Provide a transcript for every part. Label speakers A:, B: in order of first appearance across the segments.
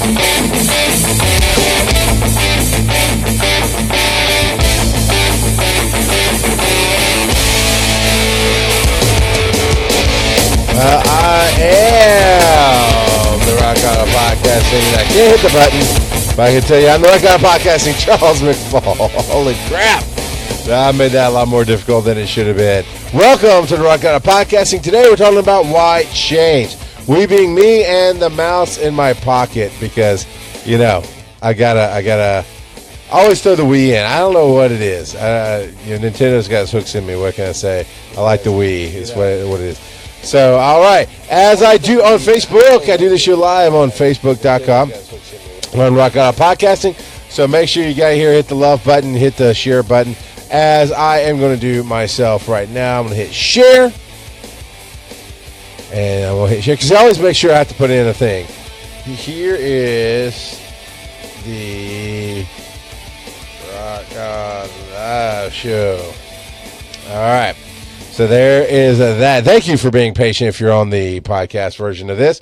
A: I am the Rock Out of Podcasting. I can't hit the button, but I can tell you I'm the Rock Out of Podcasting, Charles McFall. Holy crap. I made that a lot more difficult than it should have been. Welcome to the Rock Out of Podcasting. Today we're talking about why change. We being me and the mouse in my pocket because, you know, I gotta always throw the Wii in. I don't know what it is. Nintendo's got its hooks in me. What can I say? I like the Wii. It's what it is. So, all right. As I do on Facebook, I do this show live on Facebook.com. On Rock Out Podcasting. So make sure you got here, hit the love button, hit the share button. As I am going to do myself right now, I'm going to hit share. And I'm going to hit share because I always make sure I have to put in a thing. Here is the Rock Out Live show. All right. So there is that. Thank you for being patient if you're on the podcast version of this.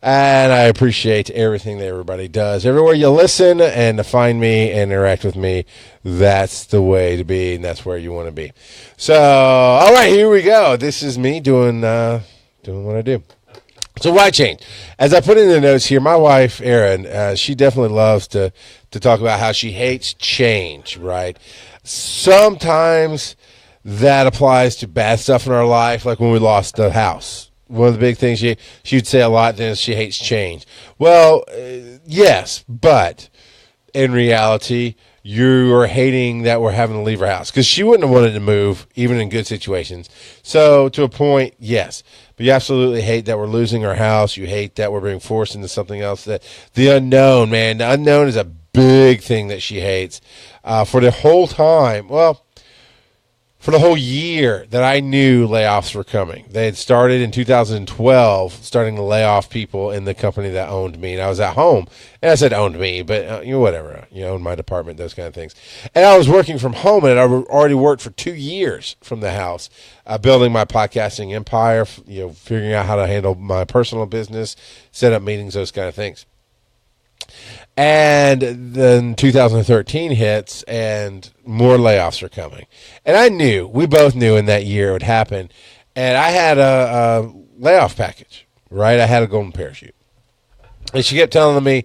A: And I appreciate everything that everybody does. Everywhere you listen and to find me and interact with me, that's the way to be, and that's where you want to be. So, all right, here we go. This is me doing what I do. So why change? As I put in the notes here, my wife, Erin, she definitely loves to talk about how she hates change, right? Sometimes that applies to bad stuff in our life, like when we lost the house. One of the big things she'd say a lot then is she hates change. Well, yes, but in reality, you are hating that we're having to leave our house because she wouldn't have wanted to move even in good situations. So to a point, yes, but you absolutely hate that we're losing our house. You hate that we're being forced into something else. That the unknown, man, the unknown is a big thing that she hates for the whole time. Well, for the whole year that I knew layoffs were coming. They had started in 2012, starting to lay off people in the company that owned me. And I was at home. And I said owned me, but whatever. Owned my department, those kind of things. And I was working from home, and I already worked for 2 years from the house, building my podcasting empire, figuring out how to handle my personal business, set up meetings, those kind of things. And then 2013 hits and more layoffs are coming. And we both knew in that year it would happen. And I had a layoff package, right? I had a golden parachute. And she kept telling me,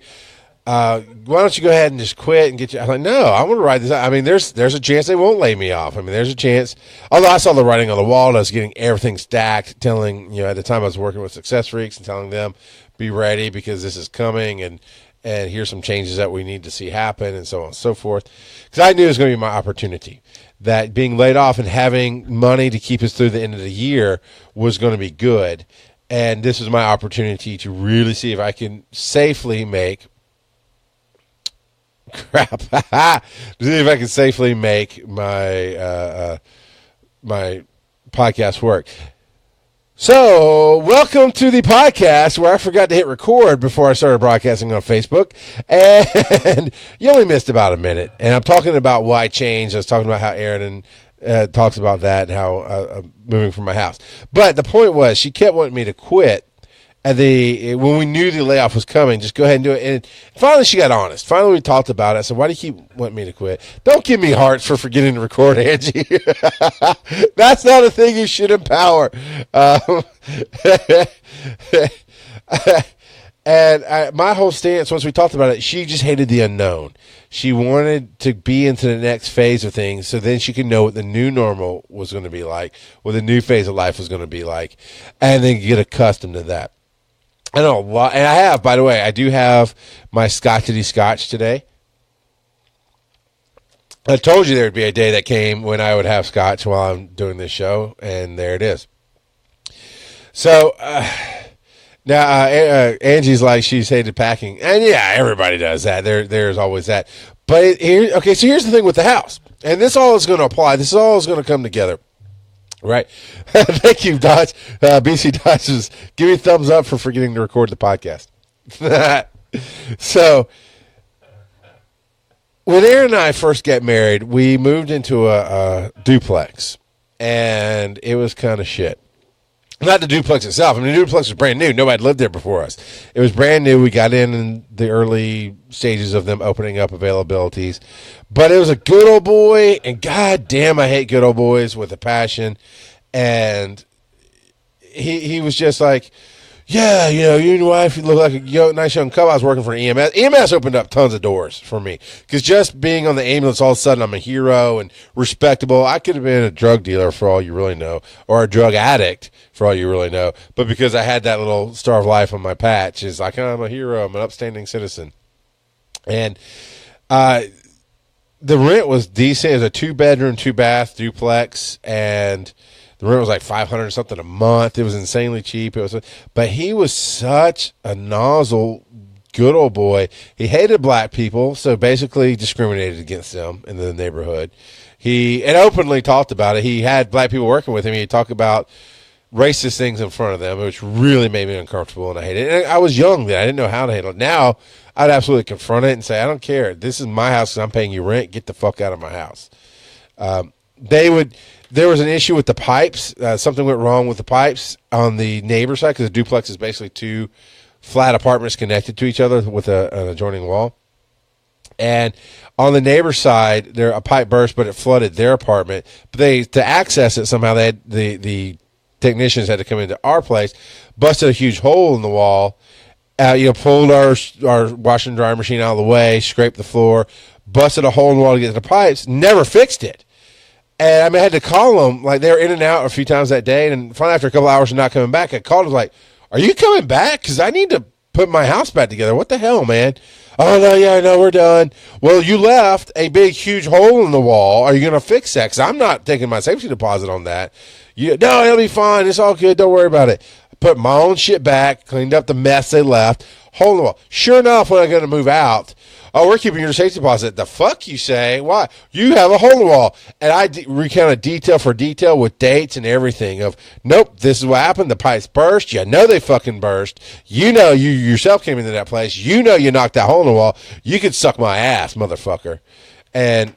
A: why don't you go ahead and just quit and get you? I'm like, no, I want to ride this out. I mean, there's a chance they won't lay me off. I mean, there's a chance. Although I saw the writing on the wall and I was getting everything stacked, telling, at the time I was working with Success Freaks and telling them, be ready because this is coming and here's some changes that we need to see happen and so on and so forth. Because I knew it was going to be my opportunity. That being laid off and having money to keep us through the end of the year was going to be good. And this was my opportunity to really see if I can safely make to see if I can safely make my my podcast work. So, welcome to the podcast where I forgot to hit record before I started broadcasting on Facebook, and you only missed about a minute. And I'm talking about why change. I was talking about how Erin talks about that and how I'm moving from my house. But the point was, she kept wanting me to quit when we knew the layoff was coming. Just go ahead and do it. And finally, she got honest. Finally, we talked about it. I said, "Why do you keep wanting me to quit? Don't give me hearts for forgetting to record, Angie. That's not a thing you should empower." And my whole stance, once we talked about it, she just hated the unknown. She wanted to be into the next phase of things so then she could know what the new normal was going to be like, what the new phase of life was going to be like, and then get accustomed to that. I know, and I have, by the way, I do have my Scotchity Scotch today. I told you there'd be a day that came when I would have scotch while I'm doing this show, and there it is. So, now, Angie's like, she's hated packing. And yeah, everybody does that. There's always that. But so here's the thing with the house. And this all is going to apply. This all is going to come together. Right? Thank you, Dodge. BC Dodge says, give me a thumbs up for forgetting to record the podcast. So, when Aaron and I first got married, we moved into a duplex. And it was kind of shit. Not the duplex itself. I mean, the duplex was brand new. Nobody lived there before us. It was brand new. We got in the early stages of them opening up availabilities. But it was a good old boy, and god damn, I hate good old boys with a passion. And he was just like, yeah, you know, you and your wife, you look like a nice young couple. I was working for EMS. EMS opened up tons of doors for me because just being on the ambulance, all of a sudden I'm a hero and respectable. I could have been a drug dealer for all you really know, or a drug addict for all you really know. But because I had that little Star of Life on my patch, it's like, I'm a hero. I'm an upstanding citizen. And the rent was decent. It was a 2-bedroom, 2-bath duplex, and the rent was like $500 something a month. It was insanely cheap. But he was such a nozzle, good old boy. He hated black people, so basically discriminated against them in the neighborhood. He openly talked about it. He had black people working with him. He'd talk about racist things in front of them, which really made me uncomfortable, and I hated it. And I was young then. I didn't know how to handle it. Now, I'd absolutely confront it and say, I don't care. This is my house and I'm paying you rent. Get the fuck out of my house. There was an issue with the pipes. Something went wrong with the pipes on the neighbor side because the duplex is basically 2 flat apartments connected to each other with an adjoining wall. And on the neighbor side, a pipe burst, but it flooded their apartment. But to access it somehow, they had the technicians had to come into our place, busted a huge hole in the wall. Pulled our washer and dryer machine out of the way, scraped the floor, busted a hole in the wall to get to the pipes. Never fixed it. And I had to call them. Like, they were in and out a few times that day. And finally, after a couple hours of not coming back, I called them like, are you coming back? Because I need to put my house back together. What the hell, man? Oh, no, we're done. Well, you left a big, huge hole in the wall. Are you going to fix that? Because I'm not taking my safety deposit on that. No, it'll be fine. It's all good. Don't worry about it. Put my own shit back, cleaned up the mess they left. Hole in the wall. Sure enough, when I'm going to move out, oh, we're keeping your safety deposit. The fuck, you say? Why? You have a hole in the wall. And I recounted detail for detail with dates and everything of, nope, this is what happened. The pipes burst. You know they fucking burst. You know you yourself came into that place. You know you knocked that hole in the wall. You could suck my ass, motherfucker. And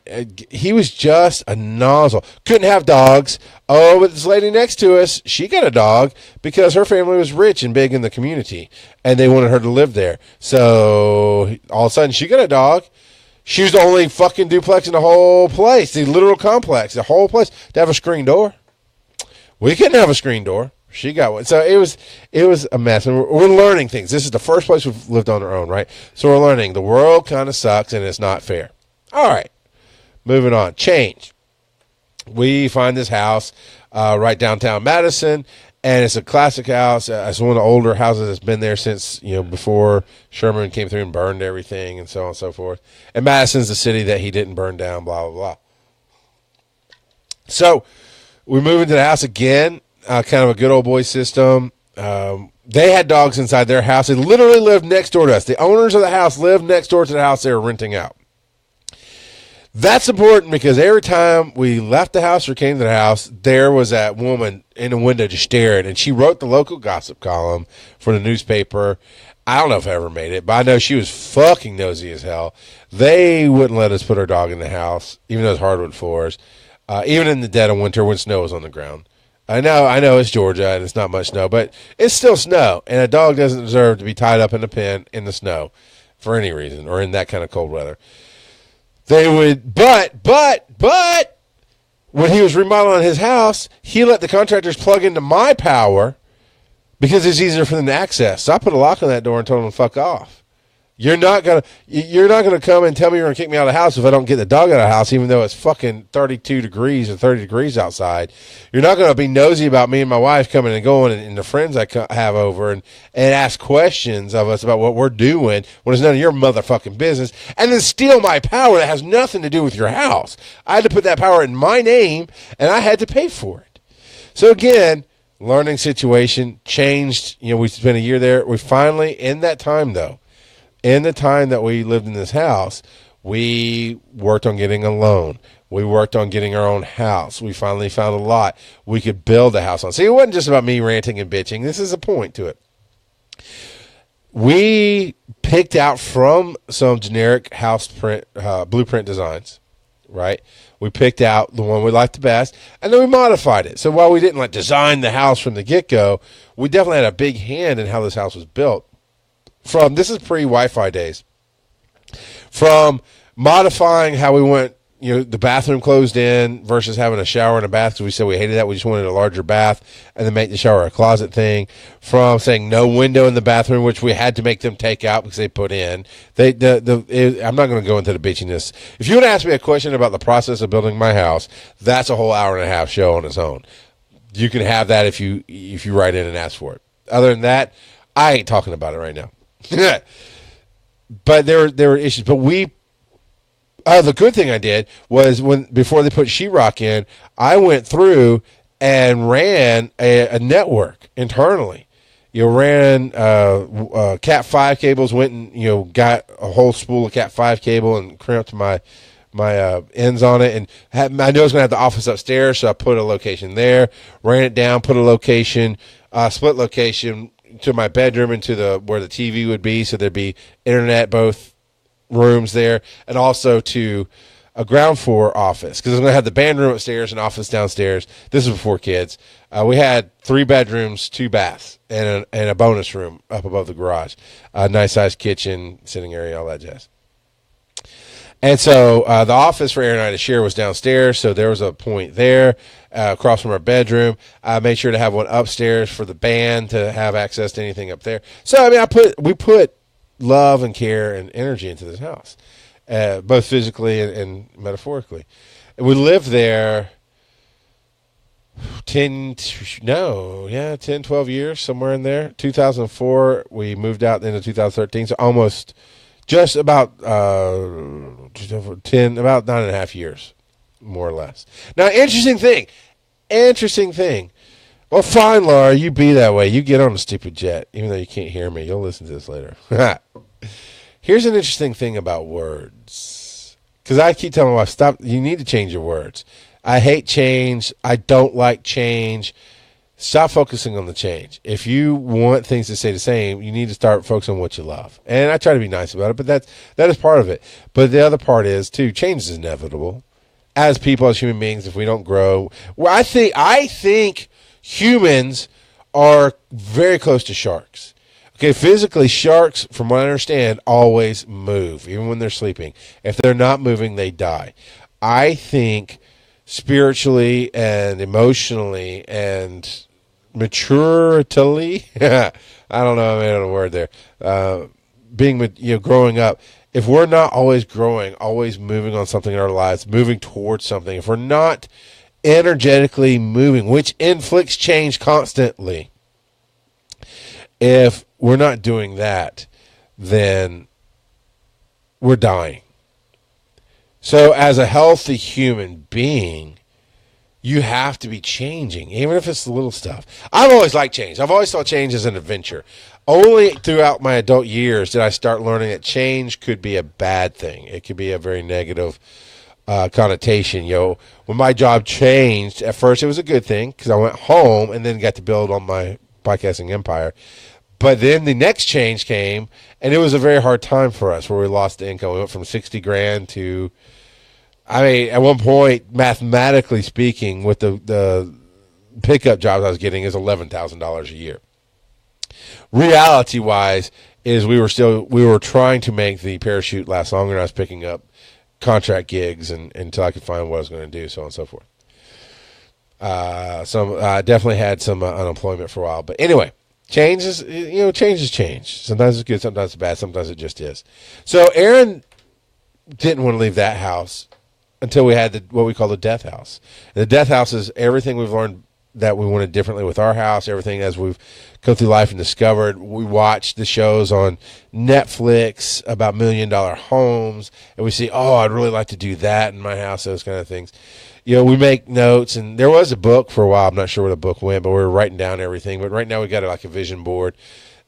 A: he was just a nozzle. Couldn't have dogs. Oh, but this lady next to us, she got a dog because her family was rich and big in the community, and they wanted her to live there. So all of a sudden, she got a dog. She was the only fucking duplex in the whole place, the literal complex, the whole place, to have a screen door. We couldn't have a screen door. She got one. So it was a mess. And we're learning things. This is the first place we've lived on our own, right? So we're learning the world kind of sucks and it's not fair. All right, moving on. Change. We find this house right downtown Madison, and it's a classic house. It's one of the older houses that's been there since, before Sherman came through and burned everything and so on and so forth. And Madison's the city that he didn't burn down, blah, blah, blah. So we move into the house again, kind of a good old boy system. They had dogs inside their house. They literally lived next door to us. The owners of the house lived next door to the house they were renting out. That's important because every time we left the house or came to the house, there was that woman in the window just staring, and she wrote the local gossip column for the newspaper. I don't know if I ever made it, but I know she was fucking nosy as hell. They wouldn't let us put our dog in the house, even though it's hardwood floors, even in the dead of winter when snow was on the ground. I know it's Georgia and it's not much snow, but it's still snow, and a dog doesn't deserve to be tied up in a pen in the snow for any reason or in that kind of cold weather. They would, but when he was remodeling his house, he let the contractors plug into my power because it's easier for them to access. So I put a lock on that door and told them to fuck off. You're not gonna come and tell me you're gonna kick me out of the house if I don't get the dog out of the house, even though it's fucking 32 degrees or 30 degrees outside. You're not gonna be nosy about me and my wife coming and going and the friends I have over and ask questions of us about what we're doing when it's none of your motherfucking business, and then steal my power that has nothing to do with your house. I had to put that power in my name, and I had to pay for it. So again, learning situation changed. We spent a year there. We finally, in that time though. In the time that we lived in this house, we worked on getting a loan. We worked on getting our own house. We finally found a lot we could build a house on. See, it wasn't just about me ranting and bitching. This is a point to it. We picked out from some generic house print blueprint designs. right? We picked out the one we liked the best, and then we modified it. So while we didn't like design the house from the get-go, we definitely had a big hand in how this house was built. This is pre-Wi-Fi days. From modifying how we went, the bathroom closed in versus having a shower and a bath, because we said we hated that. We just wanted a larger bath and then make the shower a closet thing. From saying no window in the bathroom, which we had to make them take out because they put in. I'm not going to go into the bitchiness. If you want to ask me a question about the process of building my house, that's a whole hour and a half show on its own. You can have that if you write in and ask for it. Other than that, I ain't talking about it right now. But there were issues. But the good thing I did was before they put sheetrock in, I went through and ran a network internally. Ran Cat 5 cables, went and got a whole spool of Cat 5 cable and crimped my ends on it, and I knew I was going to have the office upstairs, so I put a location there, ran it down, put a location, split location to my bedroom into where the TV would be, so there'd be internet both rooms there, and also to a ground floor office, because I was going to have the band room upstairs and office downstairs. This was before kids. We had 3 bedrooms, 2 baths, and a bonus room up above the garage. A nice sized kitchen, sitting area, all that jazz. And so the office for Aaron and I to share was downstairs, so there was a point there across from our bedroom. I made sure to have one upstairs for the band to have access to anything up there. So we put love and care and energy into this house, both physically and metaphorically. And we lived there 10, 12 years, somewhere in there. 2004, we moved out into 2013, so almost just about 9.5 years, more or less. Now, interesting thing. Well, fine, Laura, you be that way. You get on a stupid jet, even though you can't hear me. You'll listen to this later. Here's an interesting thing about words, because I keep telling my wife, stop, you need to change your words. I hate change. I don't like change. Stop focusing on the change. If you want things to stay the same, you need to start focusing on what you love. And I try to be nice about it, but that is part of it. But the other part is, too, change is inevitable. As people, as human beings, if we don't grow, well, I think humans are very close to sharks. Okay, physically, sharks, from what I understand, always move, even when they're sleeping. If they're not moving, they die. I think spiritually and emotionally and maturely, I don't know, I made a word there, growing up, if we're not always growing, always moving on something in our lives, moving towards something, if we're not energetically moving, which inflicts change constantly, if we're not doing that, then we're dying. So as a healthy human being, you have to be changing, even if it's the little stuff. I've always liked change. I've always thought change is an adventure. Only throughout my adult years did I start learning that change could be a bad thing. It could be a very negative connotation. When my job changed, at first it was a good thing because I went home and then got to build on my podcasting empire. But then the next change came, and it was a very hard time for us where we lost the income. We went from $60,000 to, at one point, mathematically speaking, with the pickup jobs I was getting is $11,000 a year. Reality-wise, is we were trying to make the parachute last longer, and I was picking up contract gigs until I could find what I was going to do, so on and so forth. I definitely had some unemployment for a while, but anyway. Change is change. Sometimes it's good, sometimes it's bad, sometimes it just is. So Aaron didn't want to leave that house until we had what we call the death house. And the death house is everything we've learned that we wanted differently with our house, everything as we've come through life and discovered. We watch the shows on Netflix about $1 million homes, and we see, I'd really like to do that in my house, those kind of things. We make notes, and there was a book for a while. I'm not sure where the book went, but we were writing down everything. But right now we got like a vision board.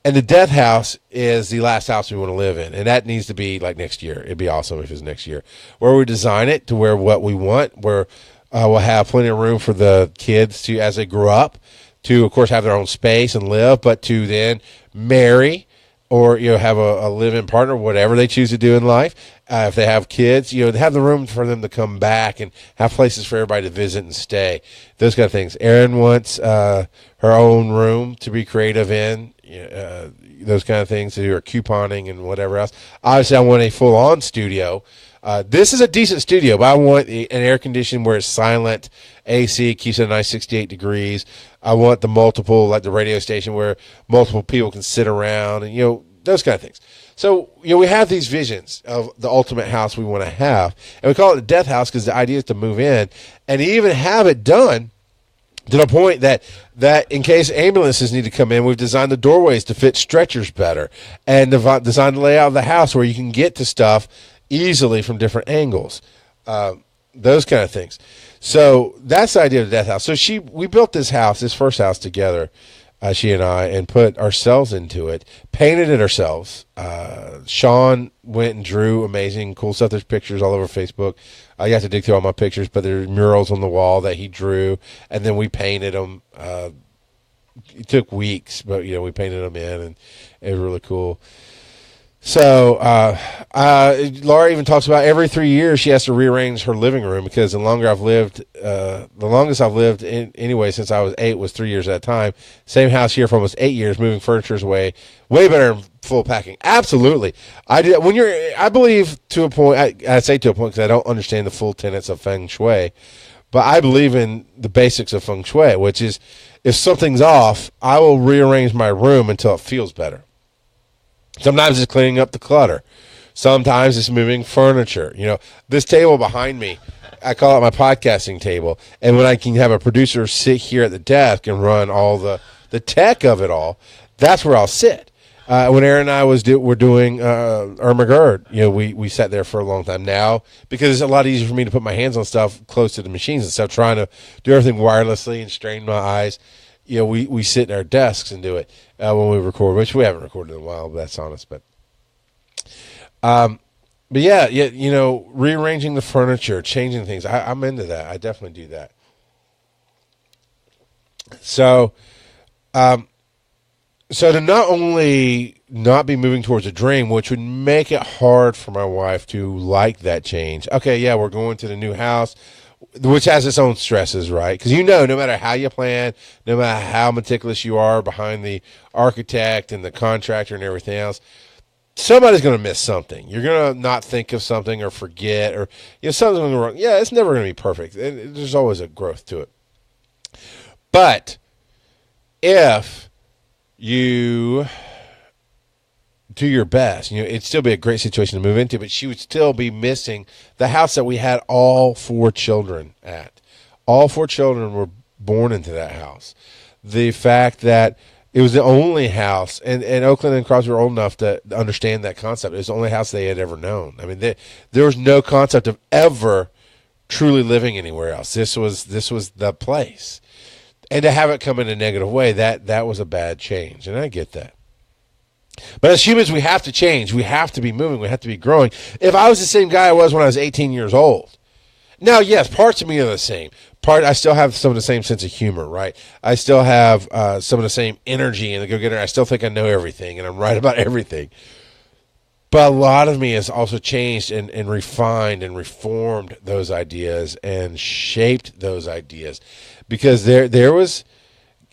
A: And the death house is the last house we want to live in. And that needs to be like next year. It'd be awesome if it's next year. Where we design it to where what we want, where we'll have plenty of room for the kids to, as they grow up, to, of course, have their own space and live, but to then marry, or have a live-in partner, whatever they choose to do in life. If they have kids, they have the room for them to come back and have places for everybody to visit and stay. Those kind of things. Erin wants her own room to be creative in. Those kind of things, to do her couponing and whatever else. Obviously, I want a full-on studio. This is a decent studio, but I want an air condition where it's silent, AC, keeps it a nice 68 degrees. I want the multiple, like the radio station, where multiple people can sit around and, those kind of things. So, we have these visions of the ultimate house we want to have. And we call it the death house because the idea is to move in and even have it done to the point that in case ambulances need to come in, we've designed the doorways to fit stretchers better and designed the layout of the house where you can get to stuff easily from different angles, those kind of things. So that's the idea of the death house. So we built this first house together, she and I, and put ourselves into it, painted it ourselves. Sean went and drew amazing, cool stuff. There's pictures all over Facebook. You have to dig through all my pictures, but there's murals on the wall that he drew, and then we painted them. It took weeks, but we painted them in, and it was really cool. So Laura even talks about every 3 years she has to rearrange her living room because the longest I've lived anyway since I was 8 was 3 years at a time. Same house here for almost 8 years, moving furniture away, way better than full packing. Absolutely, I did. I believe to a point. I say to a point because I don't understand the full tenets of feng shui, but I believe in the basics of feng shui, which is if something's off, I will rearrange my room until it feels better. Sometimes it's cleaning up the clutter. Sometimes it's moving furniture. This table behind me, I call it my podcasting table. And when I can have a producer sit here at the desk and run all the tech of it all, that's where I'll sit. When Aaron and I were doing Irma Gerd, we sat there for a long time. Now, because it's a lot easier for me to put my hands on stuff close to the machines and stuff, trying to do everything wirelessly and strain my eyes, we sit in our desks and do it when we record, which we haven't recorded in a while, but that's honest. But yeah, rearranging the furniture, changing things. I'm into that. I definitely do that. So, to not only not be moving towards a dream, which would make it hard for my wife to like that change. Okay, yeah, we're going to the new house, which has its own stresses, right? Because no matter how you plan, no matter how meticulous you are behind the architect and the contractor and everything else, somebody's going to miss something. You're going to not think of something or forget, or something's going to go wrong. Yeah, it's never going to be perfect. There's always a growth to it. But if you do your best, it'd still be a great situation to move into, but she would still be missing the house that we had all 4 children at. All 4 children were born into that house. The fact that it was the only house, and Oakland and Crosby were old enough to understand that concept. It was the only house they had ever known. I mean, there was no concept of ever truly living anywhere else. This was the place. And to have it come in a negative way, that was a bad change, and I get that. But as humans, we have to change. We have to be moving. We have to be growing. If I was the same guy I was when I was 18 years old, now, yes, parts of me are the same. I still have some of the same sense of humor, right? I still have some of the same energy and the go-getter. I still think I know everything, and I'm right about everything. But a lot of me has also changed and refined and reformed those ideas and shaped those ideas. Because there was...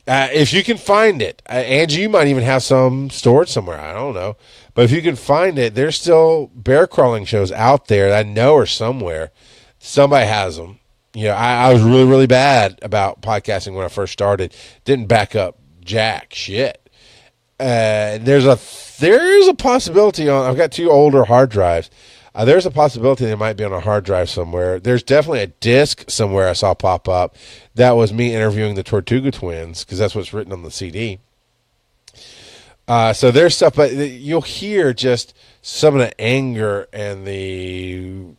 A: if you can find it, Angie, you might even have some stored somewhere. I don't know. But if you can find it, there's still bear crawling shows out there that I know are somewhere. Somebody has them. I was really, really bad about podcasting when I first started. Didn't back up jack shit. There's a possibility I've got 2 older hard drives. There's a possibility they might be on a hard drive somewhere. There's definitely a disc somewhere I saw pop up. That was me interviewing the Tortuga twins, because that's what's written on the CD. So there's stuff, but you'll hear just some of the anger and the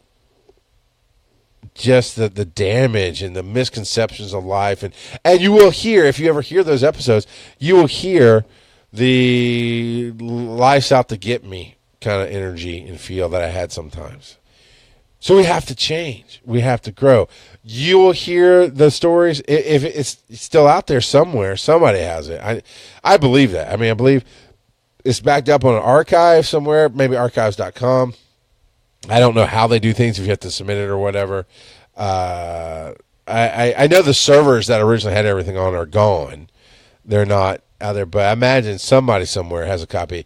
A: damage and the misconceptions of life. And you will hear, if you ever hear those episodes, you will hear the life's out to get me kind of energy and feel that I had sometimes. So we have to change. We have to grow. You will hear the stories. If it's still out there somewhere, somebody has it. I believe that. I mean, I believe It's backed up on an archive somewhere, maybe archives.com. I don't know how they do things, if you have to submit it or whatever. I know the servers that originally had everything on are gone. They're not out there, but I imagine somebody somewhere has a copy.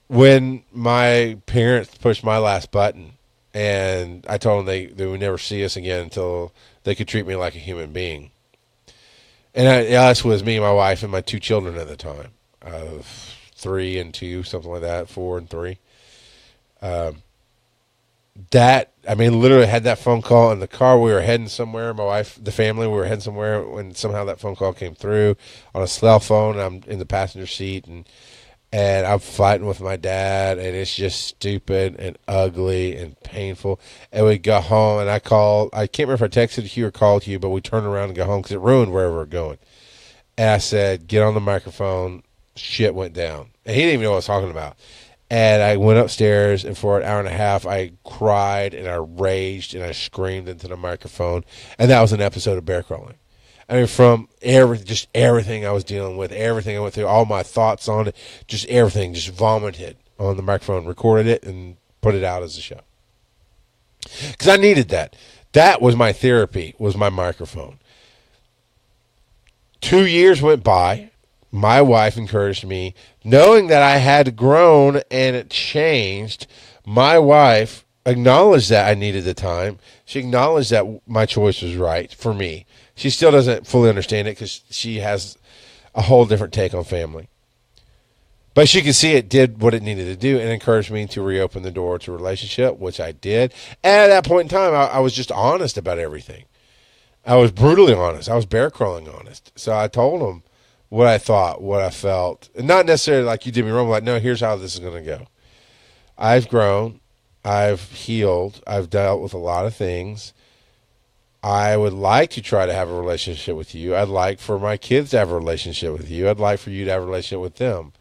A: When my parents pushed my last button, and I told them they would never see us again until they could treat me like a human being. And us was me, my wife, and my 2 children at the time. 3 and 2, something like that, 4 and 3. Literally had that phone call in the car. We were heading somewhere. My wife, the family, we were heading somewhere when somehow that phone call came through on a cell phone. I'm in the passenger seat, and I'm fighting with my dad, and it's just stupid and ugly and painful. And we go home, and I can't remember if I texted you or called you, but we turned around and go home because it ruined wherever we're going. And I said, get on the microphone. Shit went down. And he didn't even know what I was talking about. And I went upstairs, and for an hour and a half, I cried, and I raged, and I screamed into the microphone. And that was an episode of bear crawling. I mean, from everything I was dealing with, everything I went through, all my thoughts on it, just everything, just vomited on the microphone, recorded it, and put it out as a show. Because I needed that. That was my therapy, was my microphone. 2 years went by. My wife encouraged me, knowing that I had grown and it changed. My wife acknowledged that I needed the time. She acknowledged that my choice was right for me. She still doesn't fully understand it because she has a whole different take on family. But she could see it did what it needed to do and encouraged me to reopen the door to a relationship, which I did. And at that point in time, I was just honest about everything. I was brutally honest. I was bear crawling honest. So I told him what I thought, what I felt. And not necessarily like you did me wrong, like, no, here's how this is going to go. I've grown. I've healed. I've dealt with a lot of things. I would like to try to have a relationship with you. I'd like for my kids to have a relationship with you. I'd like for you to have a relationship with them.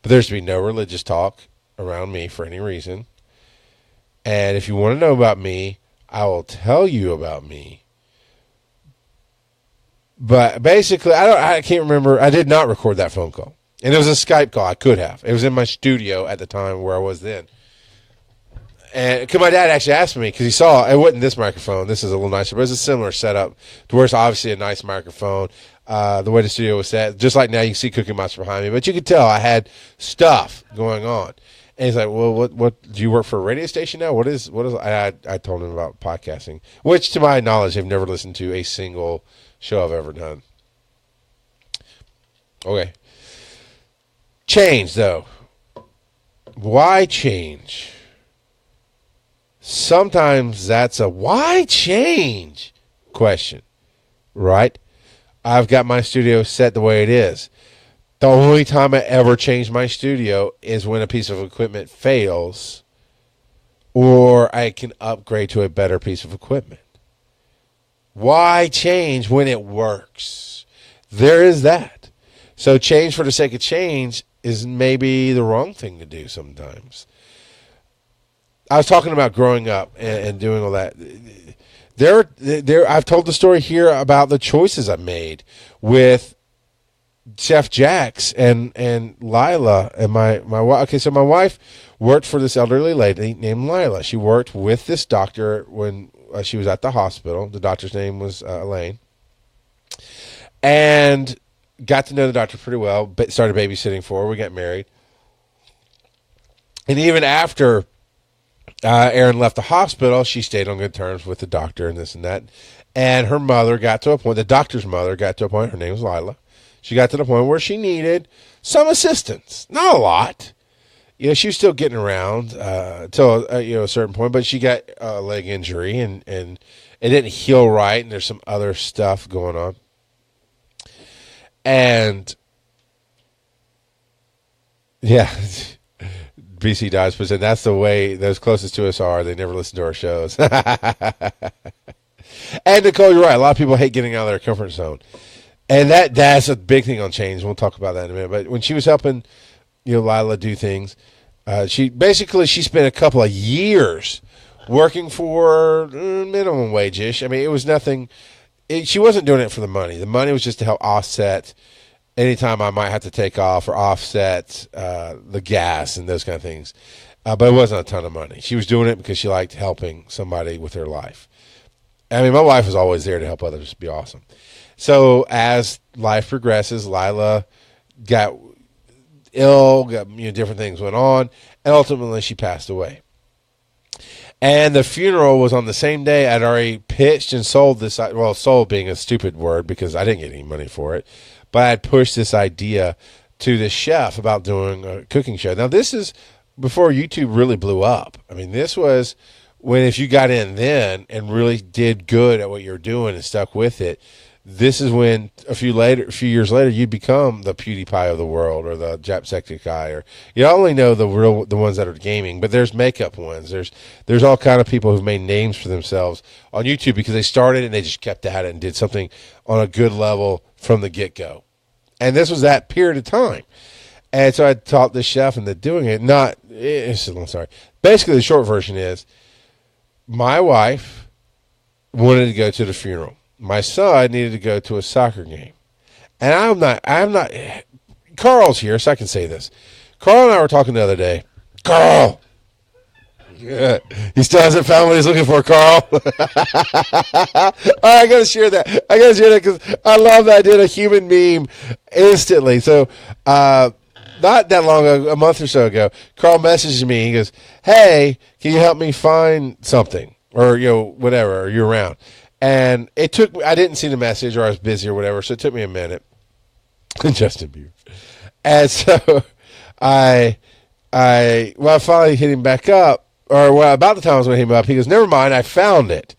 A: But there's to be no religious talk around me for any reason. And if you want to know about me, I will tell you about me. But basically, I can't remember. I did not record that phone call. And it was a Skype call. I could have. It was in my studio at the time where I was then. And because my dad actually asked me, because he saw, it wasn't this microphone. This is a little nicer, but it's a similar setup to where it's obviously a nice microphone. The way the studio was set, just like now you can see Cookie Monster behind me. But you could tell I had stuff going on. And he's like, well, what do you work for a radio station now? What is I told him about podcasting, which to my knowledge, they've never listened to a single show I've ever done. Okay. Change, though. Why change? Sometimes that's a why change question, right? I've got my studio set the way it is. The only time I ever change my studio is when a piece of equipment fails or I can upgrade to a better piece of equipment. Why change when it works? There is that. So change for the sake of change is maybe the wrong thing to do sometimes. I was talking about growing up and doing all that. I've told the story here about the choices I made with Chef Jax and Lila and my wife. Okay, so my wife worked for this elderly lady named Lila. She worked with this doctor when she was at the hospital. The doctor's name was Elaine. And got to know the doctor pretty well. Started babysitting for her. We got married. And even after Erin left the hospital, she stayed on good terms with the doctor and this and that. And her mother got to a point, the doctor's mother got to a point, her name was Lila. She got to the point where she needed some assistance. Not a lot. You know, she was still getting around till a certain point, but she got a leg injury and it didn't heal right, and there's some other stuff going on. And yeah, BC Dodge said that's the way those closest to us are. They never listen to our shows. And Nicole, you're right. A lot of people hate getting out of their comfort zone. And that's a big thing on change. We'll talk about that in a minute. But when she was helping, Lila do things, she spent a couple of years working for minimum wage-ish. I mean, it was nothing. She wasn't doing it for the money. The money was just to help offset anytime I might have to take off or offset the gas and those kind of things. But it wasn't a ton of money. She was doing it because she liked helping somebody with their life. I mean, my wife was always there to help others. It'd be awesome. So as life progresses, Lila got ill, different things went on, and ultimately she passed away. And the funeral was on the same day. I'd already pitched and sold this. Well, sold being a stupid word because I didn't get any money for it. But I had pushed this idea to this chef about doing a cooking show. Now, this is before YouTube really blew up. I mean, this was when if you got in then and really did good at what you're doing and stuck with it, this is when a few years later, you become the PewDiePie of the world or the Jacksepticeye, or you only know the ones that are gaming, but there's makeup ones. There's all kind of people who've made names for themselves on YouTube because they started and they just kept at it and did something on a good level from the get-go. And this was that period of time. And so I taught this chef into doing it. I'm sorry. Basically, the short version is my wife wanted to go to the funeral. My son needed to go to a soccer game. And I'm not, Carl's here, so I can say this. Carl and I were talking the other day. Carl! Yeah. He still hasn't found what he's looking for, Carl. All right, I got to share that. Because I love that I did a human meme instantly. So, not that long ago, a month or so ago, Carl messages me. He goes, hey, can you help me find something? Or, whatever, or you're around. And I didn't see the message, or I was busy or whatever, so it took me a minute. Justin Bieber. And so I finally hit him back up, or about the time I was going to hit him up, he goes, never mind, I found it.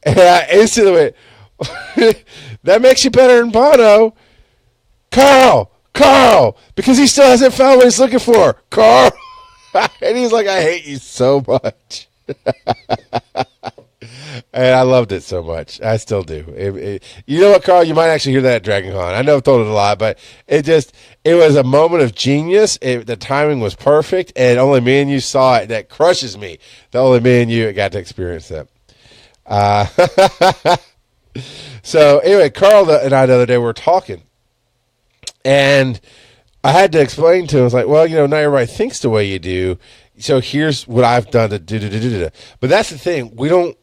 A: And I instantly went, that makes you better than Bono. Carl, because he still hasn't found what he's looking for. Carl. And he's like, I hate you so much. And I loved it so much. I still do. You know what, Carl? You might actually hear that at Dragon Con. I know I've told it a lot, but it was a moment of genius. The timing was perfect, and only me and you saw it. That crushes me. The only me and you got to experience that. So anyway, Carl and I the other day were talking, and I had to explain to him, I was like, well, not everybody thinks the way you do, so here's what I've done to do. But that's the thing. We don't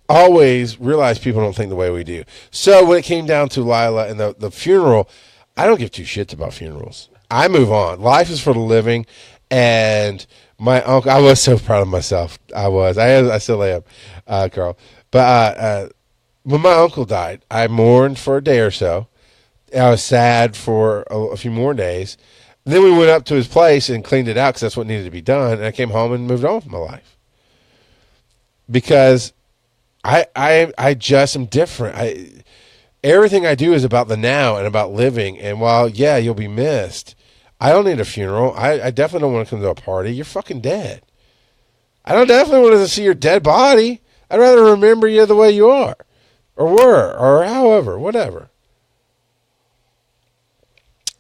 A: always realize people don't think the way we do. So when it came down to Lila and the funeral, I don't give two shits about funerals. I move on. Life is for the living. And my uncle, I was so proud of myself. I still am, Carl. But when my uncle died, I mourned for a day or so. I was sad for a few more days. Then we went up to his place and cleaned it out because that's what needed to be done. And I came home and moved on with my life. Because I just am different. Everything I do is about the now and about living. And while, yeah, you'll be missed, I don't need a funeral. I definitely don't want to come to a party. You're fucking dead. I don't definitely want to see your dead body. I'd rather remember you the way you are or were or however, whatever.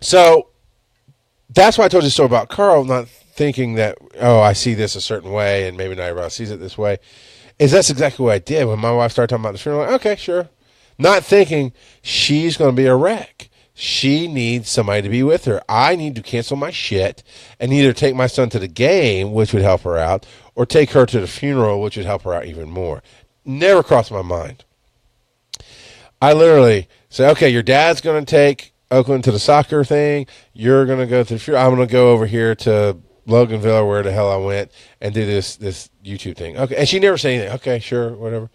A: So that's why I told you the story about Carl, not thinking that, I see this a certain way and maybe not everybody else sees it this way. That's exactly what I did when my wife started talking about the funeral. Like, okay, sure. Not thinking she's going to be a wreck. She needs somebody to be with her. I need to cancel my shit and either take my son to the game, which would help her out, or take her to the funeral, which would help her out even more. Never crossed my mind. I literally say, okay, your dad's going to take Oakland to the soccer thing. You're going to go to the funeral. I'm going to go over here to Loganville or where the hell I went and do this YouTube thing. Okay. And she never said anything. Okay, sure, whatever.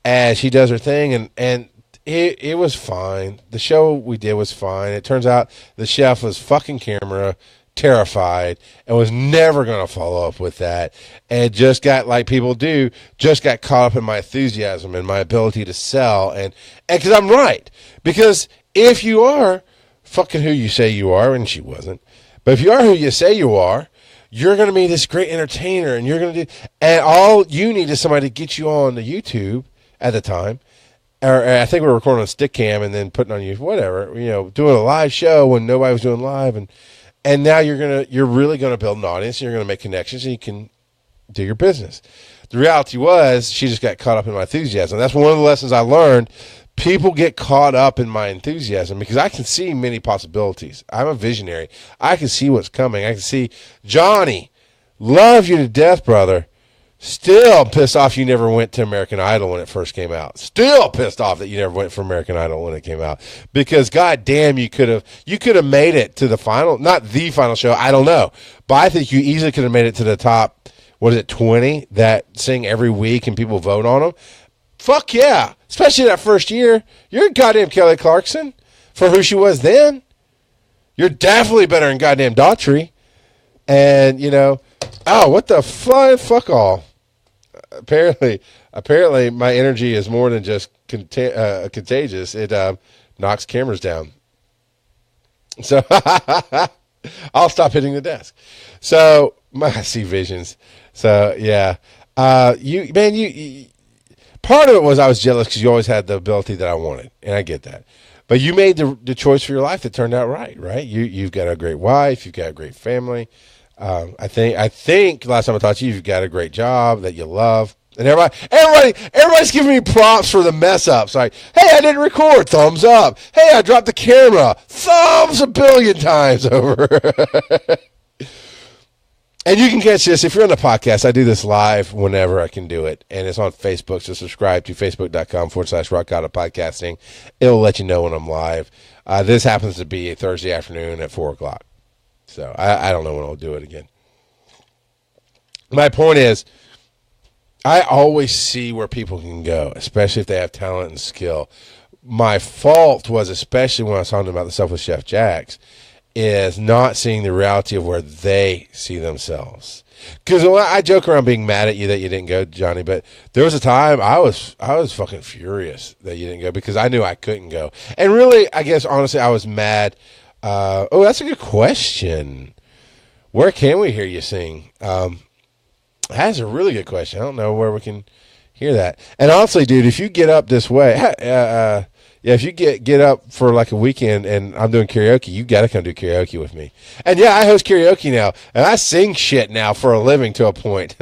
A: And she does her thing, and it was fine. The show we did was fine. It turns out the chef was fucking camera terrified and was never going to follow up with that. And just got, like people do, just got caught up in my enthusiasm and my ability to sell. And because I'm right. Because if you are fucking who you say you are, and she wasn't, but if you are who you say you are, you're going to be this great entertainer, and you're going to do, and all you need is somebody to get you on the YouTube at the time. Or I think we were recording on Stickcam and then putting on you, whatever, doing a live show when nobody was doing live. And now you're really going to build an audience, and you're going to make connections, and you can do your business. The reality was she just got caught up in my enthusiasm. That's one of the lessons I learned. People get caught up in my enthusiasm because I can see many possibilities. I'm a visionary. I can see what's coming. I can see, Johnny, love you to death, brother. Still pissed off you never went to American Idol when it first came out. Still pissed off that you never went for American Idol when it came out. Because goddamn, you could have made it to the final, not the final show, I don't know. But I think you easily could have made it to the top, 20 that sing every week and people vote on them. Fuck yeah. Especially that first year. You're goddamn Kelly Clarkson for who she was then. You're definitely better than goddamn Daughtry. And, oh, what the fuck all. Apparently, my energy is more than just contagious. It knocks cameras down. So I'll stop hitting the desk. So I see visions. So yeah, you part of it was I was jealous because you always had the ability that I wanted, and I get that. But you made the choice for your life that turned out right. You've got a great wife, you've got a great family. I think last time I talked to you, you've got a great job that you love. And everybody's giving me props for the mess ups. Like, hey, I didn't record. Thumbs up. Hey, I dropped the camera. Thumbs a billion times over. And you can catch this if you're on the podcast. I do this live whenever I can do it. And it's on Facebook. So subscribe to facebook.com/RockAutoPodcasting. It'll let you know when I'm live. This happens to be a Thursday afternoon at 4 o'clock. So I don't know when I'll do it again. My point is, I always see where people can go, especially if they have talent and skill. My fault was, especially when I was talking about the stuff with Chef Jax, is not seeing the reality of where they see themselves. Because I joke around being mad at you that you didn't go, Johnny, but there was a time I was fucking furious that you didn't go because I knew I couldn't go. And really, I guess, honestly, I was mad. That's a good question. Where can we hear you sing? That's a really good question. I don't know where we can hear that. And honestly, dude, if you get up this way, if you get up for like a weekend and I'm doing karaoke, you got to come do karaoke with me. And yeah, I host karaoke now, and I sing shit now for a living to a point.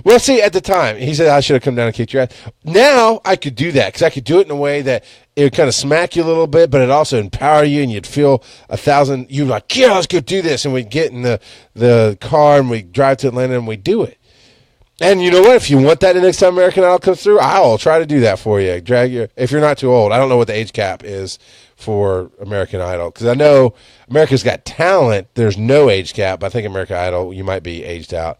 A: Well, see, at the time, he said I should have come down and kicked your ass. Now I could do that because I could do it in a way that it would kind of smack you a little bit, but it also empower you, and you'd feel you'd be like, yeah, let's go do this. And we'd get in the car and we'd drive to Atlanta and we'd do it. And you know what? If you want that the next time American Idol comes through, I'll try to do that for you. If you're not too old. I don't know what the age cap is for American Idol because I know America's Got Talent. There's no age cap, but I think American Idol, you might be aged out.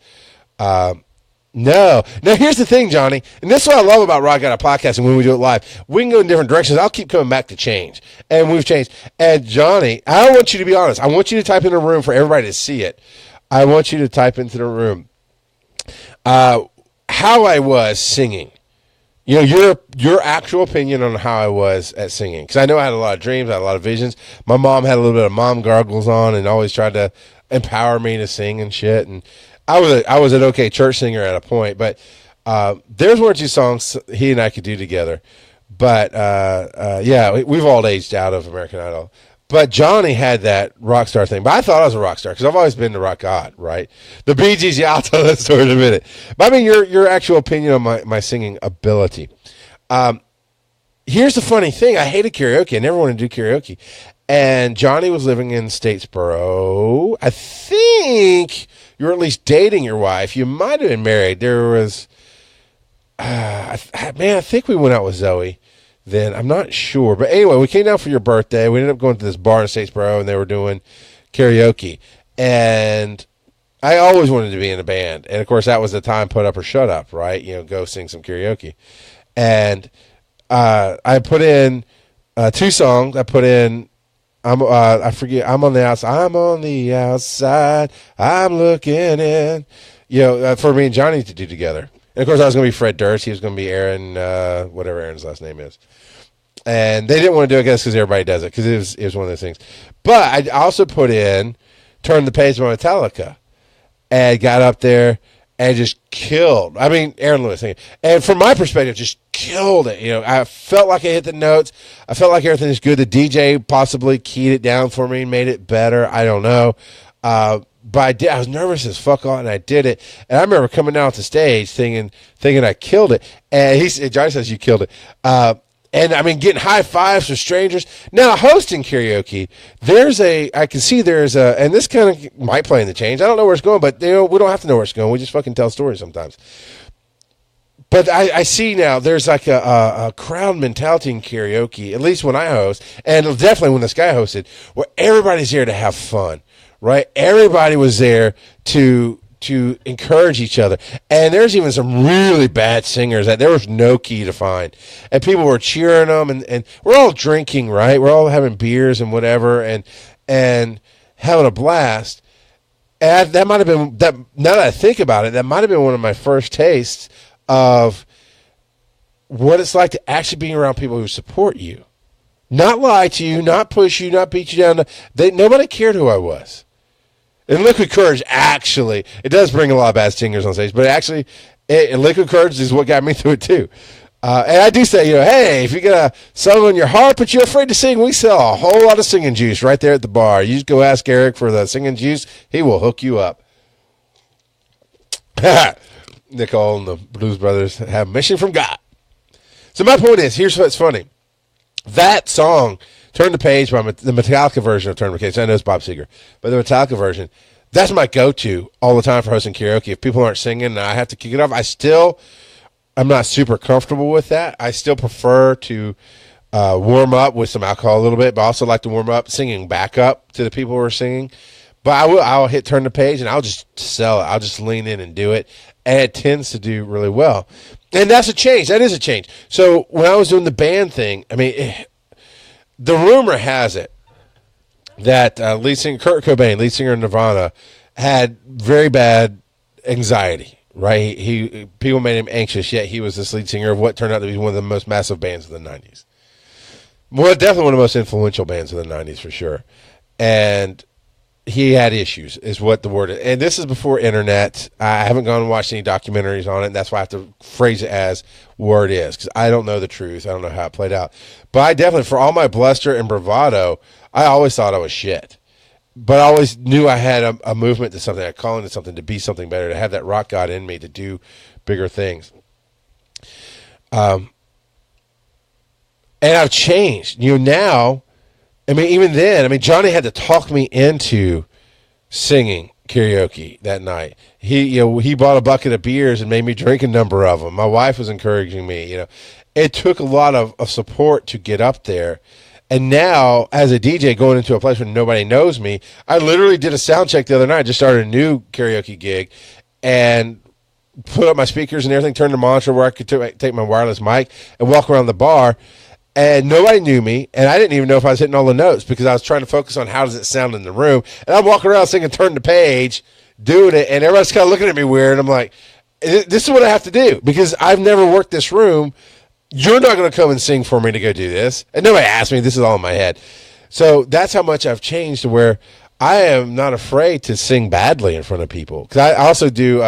A: No. Now, here's the thing, Johnny, and this is what I love about Rock Out a Podcast, and when we do it live, we can go in different directions. I'll keep coming back to change, and we've changed. And, Johnny, I want you to be honest. I want you to type in the room for everybody to see it. I want you to type into the room how I was singing. Your actual opinion on how I was at singing. Because I know I had a lot of dreams, I had a lot of visions. My mom had a little bit of mom gargles on and always tried to empower me to sing and shit, and I was an okay church singer at a point, but there's one or two songs he and I could do together. But we've all aged out of American Idol. But Johnny had that rock star thing. But I thought I was a rock star because I've always been the rock god, right? The Bee Gees, yeah, I'll tell that story in a minute. But I mean, your actual opinion on my singing ability. Here's the funny thing. I hated karaoke. I never wanted to do karaoke. And Johnny was living in Statesboro. I think you were at least dating your wife. You might have been married. There was, I think we went out with Zoe then. I'm not sure. But anyway, we came down for your birthday. We ended up going to this bar in Statesboro, and they were doing karaoke. And I always wanted to be in a band. And, of course, that was the time Put Up or Shut Up, right? Go sing some karaoke. And I put in 2 songs. I put in, I forget, I'm on the outside. I'm on the outside. I'm looking in. For me and Johnny to do together. And, of course, I was going to be Fred Durst. He was going to be Aaron, whatever Aaron's last name is. And they didn't want to do it, I guess, because everybody does it, because it was one of those things. But I also put in Turn the Page by Metallica and got up there and just killed. I mean, Aaron Lewis singing. And from my perspective, just killed it. I felt like I hit the notes. I felt like everything was good. The DJ possibly keyed it down for me and made it better. I don't know. But I was nervous as fuck on, and I did it. And I remember coming down off the stage thinking I killed it. And Johnny says you killed it. And I mean, getting high fives from strangers. Now, hosting karaoke, I can see and this kind of might play in the change. I don't know where it's going, but we don't have to know where it's going. We just fucking tell stories sometimes. But I see now there's like a crowd mentality in karaoke, at least when I host, and definitely when this guy hosted, where everybody's there to have fun, right? Everybody was there to encourage each other. And there's even some really bad singers that there was no key to find. And people were cheering them, and we're all drinking, right? We're all having beers and whatever, and having a blast. And that might have been, now that I think about it, that might have been one of my first tastes of what it's like to actually be around people who support you. Not lie to you, not push you, not beat you down. Nobody cared who I was. And Liquid Courage, actually, it does bring a lot of bad singers on stage, but actually, Liquid Courage is what got me through it too. And I do say, hey, if you get a song on your heart, but you're afraid to sing, we sell a whole lot of singing juice right there at the bar. You just go ask Eric for the singing juice. He will hook you up. Nicole and the Blues Brothers have a mission from God. So my point is, here's what's funny. That song, Turn the Page, by the Metallica version of Turn the Page. I know it's Bob Seger, but the Metallica version, that's my go-to all the time for hosting karaoke. If people aren't singing and I have to kick it off, I'm not super comfortable with that. I still prefer to warm up with some alcohol a little bit, but I also like to warm up singing back up to the people who are singing. But I'll hit Turn the Page and I'll just sell it. I'll just lean in and do it. And it tends to do really well. And that's a change. That is a change. So when I was doing the band thing, I mean, the rumor has it that lead singer Kurt Cobain, lead singer of Nirvana, had very bad anxiety, right? People made him anxious, yet he was this lead singer of what turned out to be one of the most massive bands of the 90s. Well, definitely one of the most influential bands of the 90s for sure. And he had issues, is what the word is. And this is before internet. I haven't gone and watched any documentaries on it, and that's why I have to phrase it as word is, because I don't know the truth. I don't know how it played out. But I definitely, for all my bluster and bravado, I always thought I was shit. But I always knew I had a movement to something, a calling to something, to be something better, to have that rock god in me, to do bigger things. And I've changed. Now, I mean, even then, Johnny had to talk me into singing karaoke that night. He bought a bucket of beers and made me drink a number of them. My wife was encouraging me. It took a lot of support to get up there. And now, as a DJ going into a place where nobody knows me, I literally did a sound check the other night. I just started a new karaoke gig and put up my speakers and everything, turned the monitor where I could take my wireless mic and walk around the bar. And nobody knew me, and I didn't even know if I was hitting all the notes because I was trying to focus on how does it sound in the room. And I'm walking around singing Turn the Page, doing it, and everybody's kind of looking at me weird. And I'm like, this is what I have to do because I've never worked this room. You're not going to come and sing for me to go do this. And nobody asked me. This is all in my head. So that's how much I've changed to where I am not afraid to sing badly in front of people. Because I also do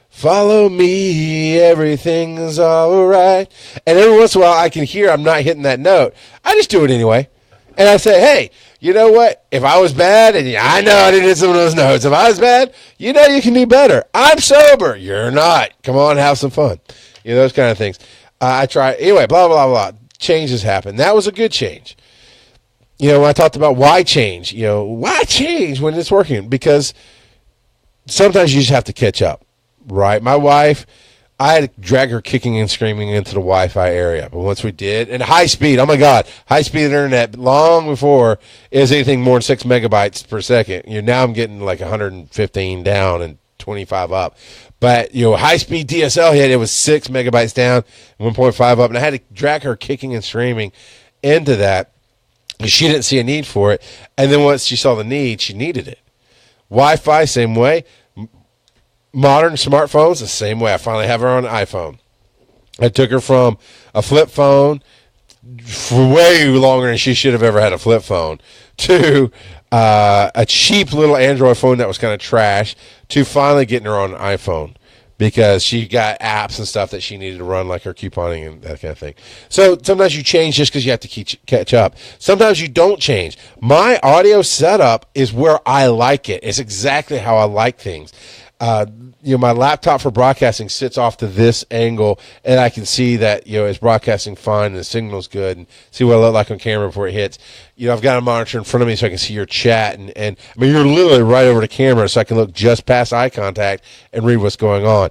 A: follow me, everything's all right. And every once in a while I can hear I'm not hitting that note. I just do it anyway. And I say, hey, you know what? If I was bad, and I know I didn't hit some of those notes. If I was bad, you can do better. I'm sober. You're not. Come on, have some fun. Those kind of things. I try. Anyway, blah, blah, blah. Changes happen. That was a good change. When I talked about why change, why change when it's working? Because sometimes you just have to catch up. Right. My wife, I had to drag her kicking and screaming into the Wi-Fi area. But once we did, and high speed, oh my God, high speed internet, long before is anything more than 6 megabytes per second. Now I'm getting like 115 down and 25 up. But, high speed DSL hit, it was 6 megabytes down, 1.5 up. And I had to drag her kicking and screaming into that because she didn't see a need for it. And then once she saw the need, she needed it. Wi-Fi, same way. Modern smartphones, the same way. I finally have her on an iPhone. I took her from a flip phone for way longer than she should have ever had a flip phone to a cheap little Android phone that was kind of trash to finally getting her on an iPhone because she got apps and stuff that she needed to run, like her couponing and that kind of thing. So sometimes you change just because you have to catch up. Sometimes you don't change. My audio setup is where I like it. It's exactly how I like things. My laptop for broadcasting sits off to this angle, and I can see that, it's broadcasting fine and the signal's good, and see what I look like on camera before it hits. I've got a monitor in front of me so I can see your chat, and I mean, you're literally right over the camera, so I can look just past eye contact and read what's going on.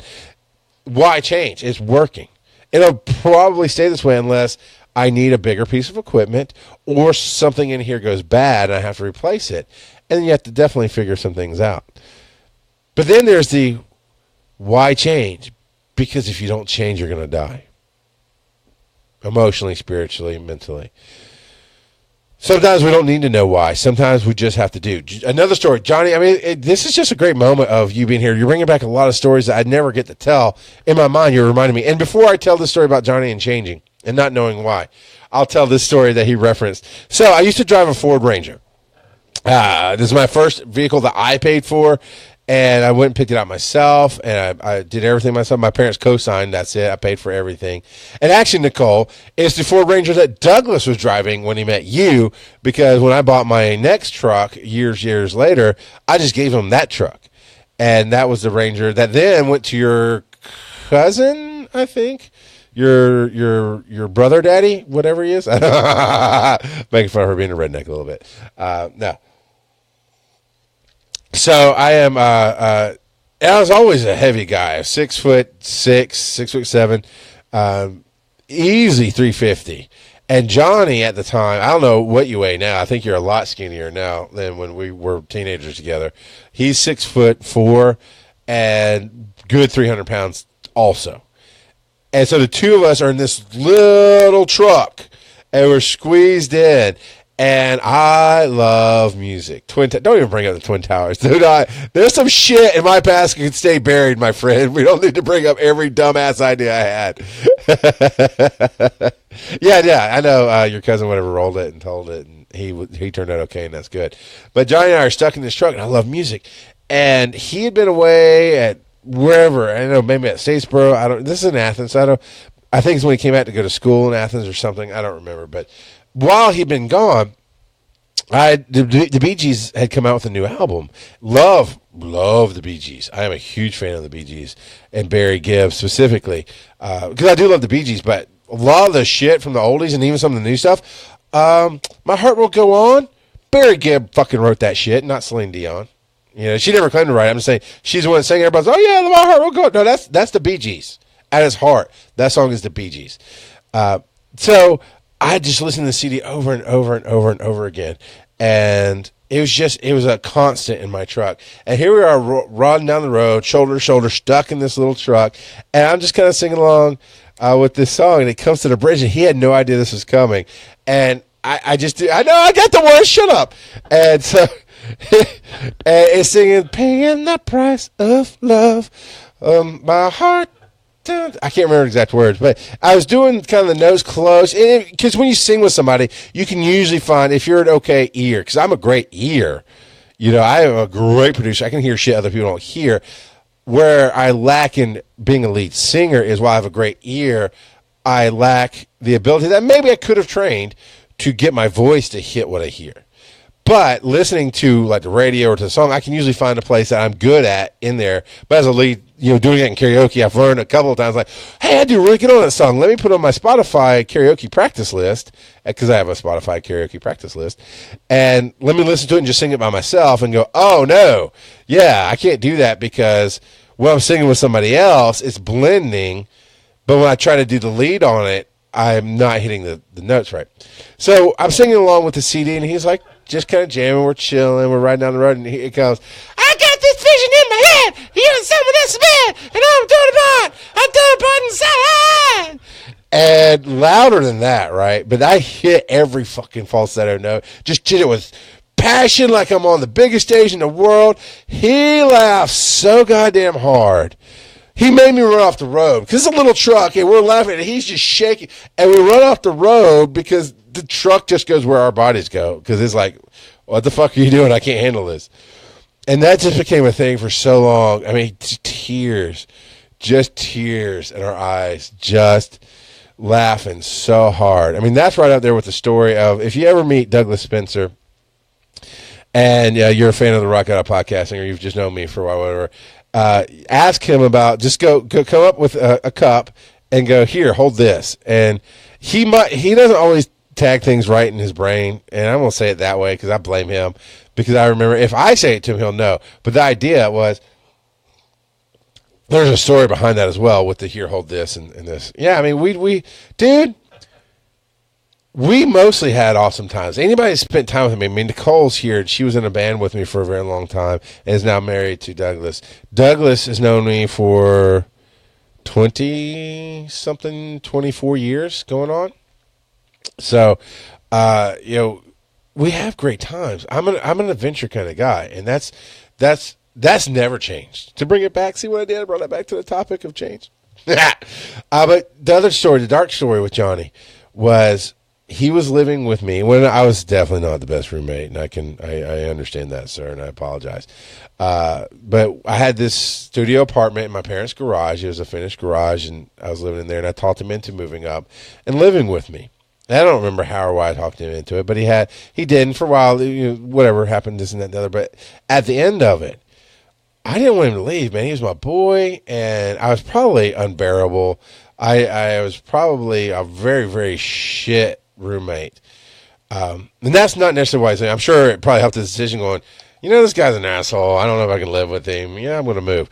A: Why change? It's working. It'll probably stay this way unless I need a bigger piece of equipment or something in here goes bad and I have to replace it. And you have to definitely figure some things out. But then there's the why change? Because if you don't change, you're going to die. Emotionally, spiritually, mentally. Sometimes we don't need to know why. Sometimes we just have to do. Another story, Johnny, I mean, this is just a great moment of you being here. You're bringing back a lot of stories that I'd never get to tell. In my mind, you're reminding me. And before I tell this story about Johnny and changing and not knowing why, I'll tell this story that he referenced. So I used to drive a Ford Ranger. This is my first vehicle that I paid for. And I went and picked it out myself, and I did everything myself. My parents co-signed. That's it. I paid for everything. And actually, Nicole, it's the Ford Ranger that Douglas was driving when he met you, because when I bought my next truck years later, I just gave him that truck. And that was the Ranger that then went to your cousin, I think. Your brother daddy, whatever he is. Making fun of her being a redneck a little bit. No. So I am, I was always a heavy guy, 6'6", 6'7", easy 350. And Johnny at the time, I don't know what you weigh now. I think you're a lot skinnier now than when we were teenagers together. He's 6'4" and good 300 pounds also. And so the two of us are in this little truck and we're squeezed in. And I love music. Don't even bring up the Twin Towers. There's some shit in my past that can stay buried, my friend. We don't need to bring up every dumbass idea I had. Yeah, I know your cousin whatever rolled it and told it, and he turned out okay, and that's good. But Johnny and I are stuck in this truck, and I love music. And he had been away at wherever. I don't know, maybe at Statesboro. This is in Athens. I think it's when he came out to go to school in Athens or something. I don't remember, but while he'd been gone, the Bee Gees had come out with a new album. Love the Bee Gees. I am a huge fan of the Bee Gees and Barry Gibb specifically, because I do love the Bee Gees, but a lot of the shit from the oldies and even some of the new stuff, My Heart Will Go On, Barry Gibb fucking wrote that shit, not Celine Dion. She never claimed to write it. I'm just saying she's the one saying everybody's, oh yeah, My Heart Will Go On. No, that's the Bee Gees. At its heart, that song is the Bee Gees. So I just listened to the CD over and over and over and over again. And it was a constant in my truck. And here we are riding down the road, shoulder to shoulder, stuck in this little truck. And I'm just kind of singing along with this song. And it comes to the bridge, and he had no idea this was coming. And I know, I got the words, shut up. And so and it's singing, paying the price of love. My heart. I can't remember the exact words, but I was doing kind of the nose close, because when you sing with somebody, you can usually find if you're an okay ear, because I'm a great ear. I am a great producer. I can hear shit other people don't hear. Where I lack in being a lead singer is while I have a great ear, I lack the ability that maybe I could have trained to get my voice to hit what I hear. But listening to like the radio or to the song, I can usually find a place that I'm good at in there. But as a lead, doing it in karaoke, I've learned a couple of times, like, hey, I do really good on that song. Let me put on my Spotify karaoke practice list, because I have a Spotify karaoke practice list, and let me listen to it and just sing it by myself and go, oh, no, yeah, I can't do that because when I'm singing with somebody else, it's blending. But when I try to do the lead on it, I'm not hitting the notes right. So I'm singing along with the CD, and he's like, just kind of jamming, we're chilling, we're riding down the road, and he comes, I got this vision in my head, you're some of this man, and I'm doing a part inside. And louder than that, right? But I hit every fucking falsetto note, just did it with passion like I'm on the biggest stage in the world. He laughed so goddamn hard. He made me run off the road, because it's a little truck, and we're laughing, and he's just shaking, and we run off the road because the truck just goes where our bodies go, because it's like, what the fuck are you doing? I can't handle this. And that just became a thing for so long. I mean, tears just tears in our eyes, just laughing so hard. I mean, that's right up there with the story of, if you ever meet Douglas Spencer and you're a fan of the Rock Out Podcasting, or you've just known me for a while, whatever, ask him about, just go come up with a cup and go, here, hold this. And he doesn't always tag things right in his brain, and I won't say it that way because I blame him, because I remember if I say it to him, he'll know. But the idea was, there's a story behind that as well with the here, hold this and this. Yeah, I mean, we mostly had awesome times. Anybody that spent time with me, I mean, Nicole's here. She was in a band with me for a very long time and is now married to Douglas. Douglas has known me for 20-something, 24 years going on. So, we have great times. I'm an adventure kind of guy, and that's never changed. To bring it back, see what I did? I brought it back to the topic of change. But the other story, the dark story with Johnny, was he was living with me when I was definitely not the best roommate, and I understand that, sir, and I apologize. But I had this studio apartment in my parents' garage. It was a finished garage, and I was living in there, and I talked him into moving up and living with me. I don't remember how or why I talked him into it, but he did, and for a while, whatever happened, this and that and the other. But at the end of it, I didn't want him to leave, man. He was my boy, and I was probably unbearable. I was probably a very, very shit roommate. And that's not necessarily why I say, I'm sure it probably helped the decision going, this guy's an asshole. I don't know if I can live with him. Yeah, I'm going to move.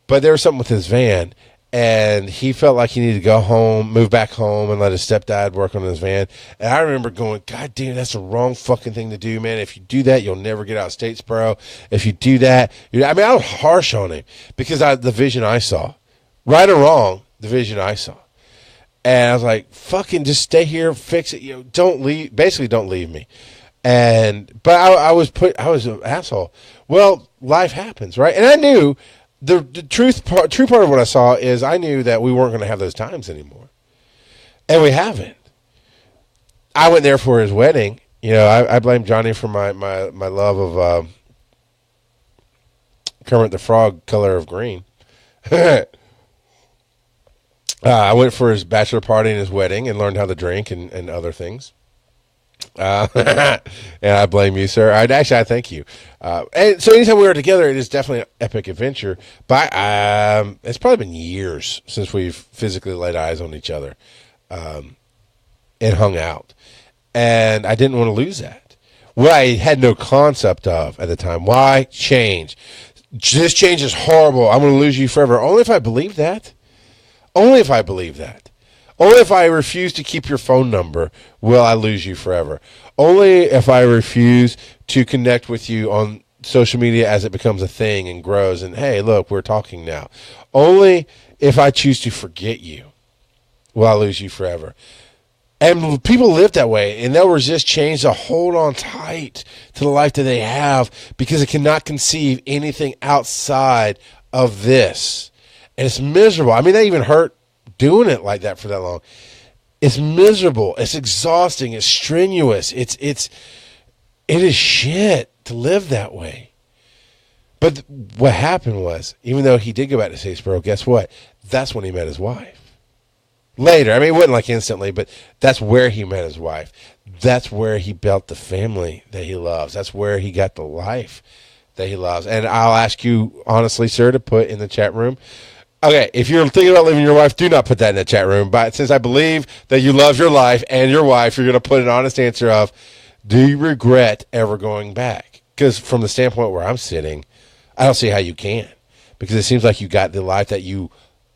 A: But there was something with his van, and he felt like he needed to go home, move back home, and let his stepdad work on his van. And I remember going, God damn, that's the wrong fucking thing to do, man. If you do that, you'll never get out of Statesboro. If you do that, I was harsh on him because the vision I saw, right or wrong, the vision I saw. And I was like, fucking just stay here, fix it. Don't leave. Basically, don't leave me. But I was an asshole. Well, life happens, right? And I knew the true part of what I saw is I knew that we weren't going to have those times anymore, and we haven't. I went there for his wedding. I blame Johnny for my love of Kermit the Frog, color of green. I went for his bachelor party and his wedding and learned how to drink and other things. And I blame you, sir. I thank you. And so anytime we were together, it is definitely an epic adventure. But it's probably been years since we've physically laid eyes on each other and hung out. And I didn't want to lose that. What I had no concept of at the time. Why change? This change is horrible. I'm going to lose you forever. Only if I believe that. Only if I believe that. Only if I refuse to keep your phone number will I lose you forever. Only if I refuse to connect with you on social media as it becomes a thing and grows and, hey, look, we're talking now. Only if I choose to forget you will I lose you forever. And people live that way, and they'll resist change to hold on tight to the life that they have because it cannot conceive anything outside of this. And it's miserable. I mean, that even hurt doing it like that for that long. It's miserable. It's exhausting. It's strenuous. It is shit to live that way. But what happened was, even though he did go back to Statesboro, guess what? That's when he met his wife. Later. I mean, it wasn't like instantly, but that's where he met his wife. That's where he built the family that he loves. That's where he got the life that he loves. And I'll ask you, honestly, sir, to put in the chat room, okay, if you're thinking about leaving your wife, do not put that in the chat room. But since I believe that you love your life and your wife, you're going to put an honest answer of, do you regret ever going back? Because from the standpoint where I'm sitting, I don't see how you can. Because it seems like you got the life that you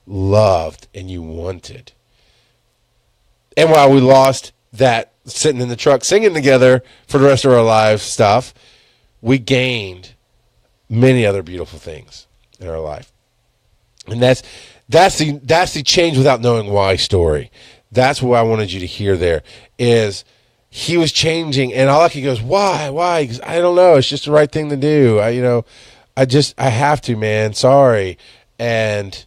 A: loved and you wanted. And while we lost that sitting in the truck singing together for the rest of our lives stuff, we gained many other beautiful things in our life. And that's the change without knowing why story. That's what I wanted you to hear there is he was changing and all he goes, why? Because I don't know. It's just the right thing to do. I have to, man. Sorry. And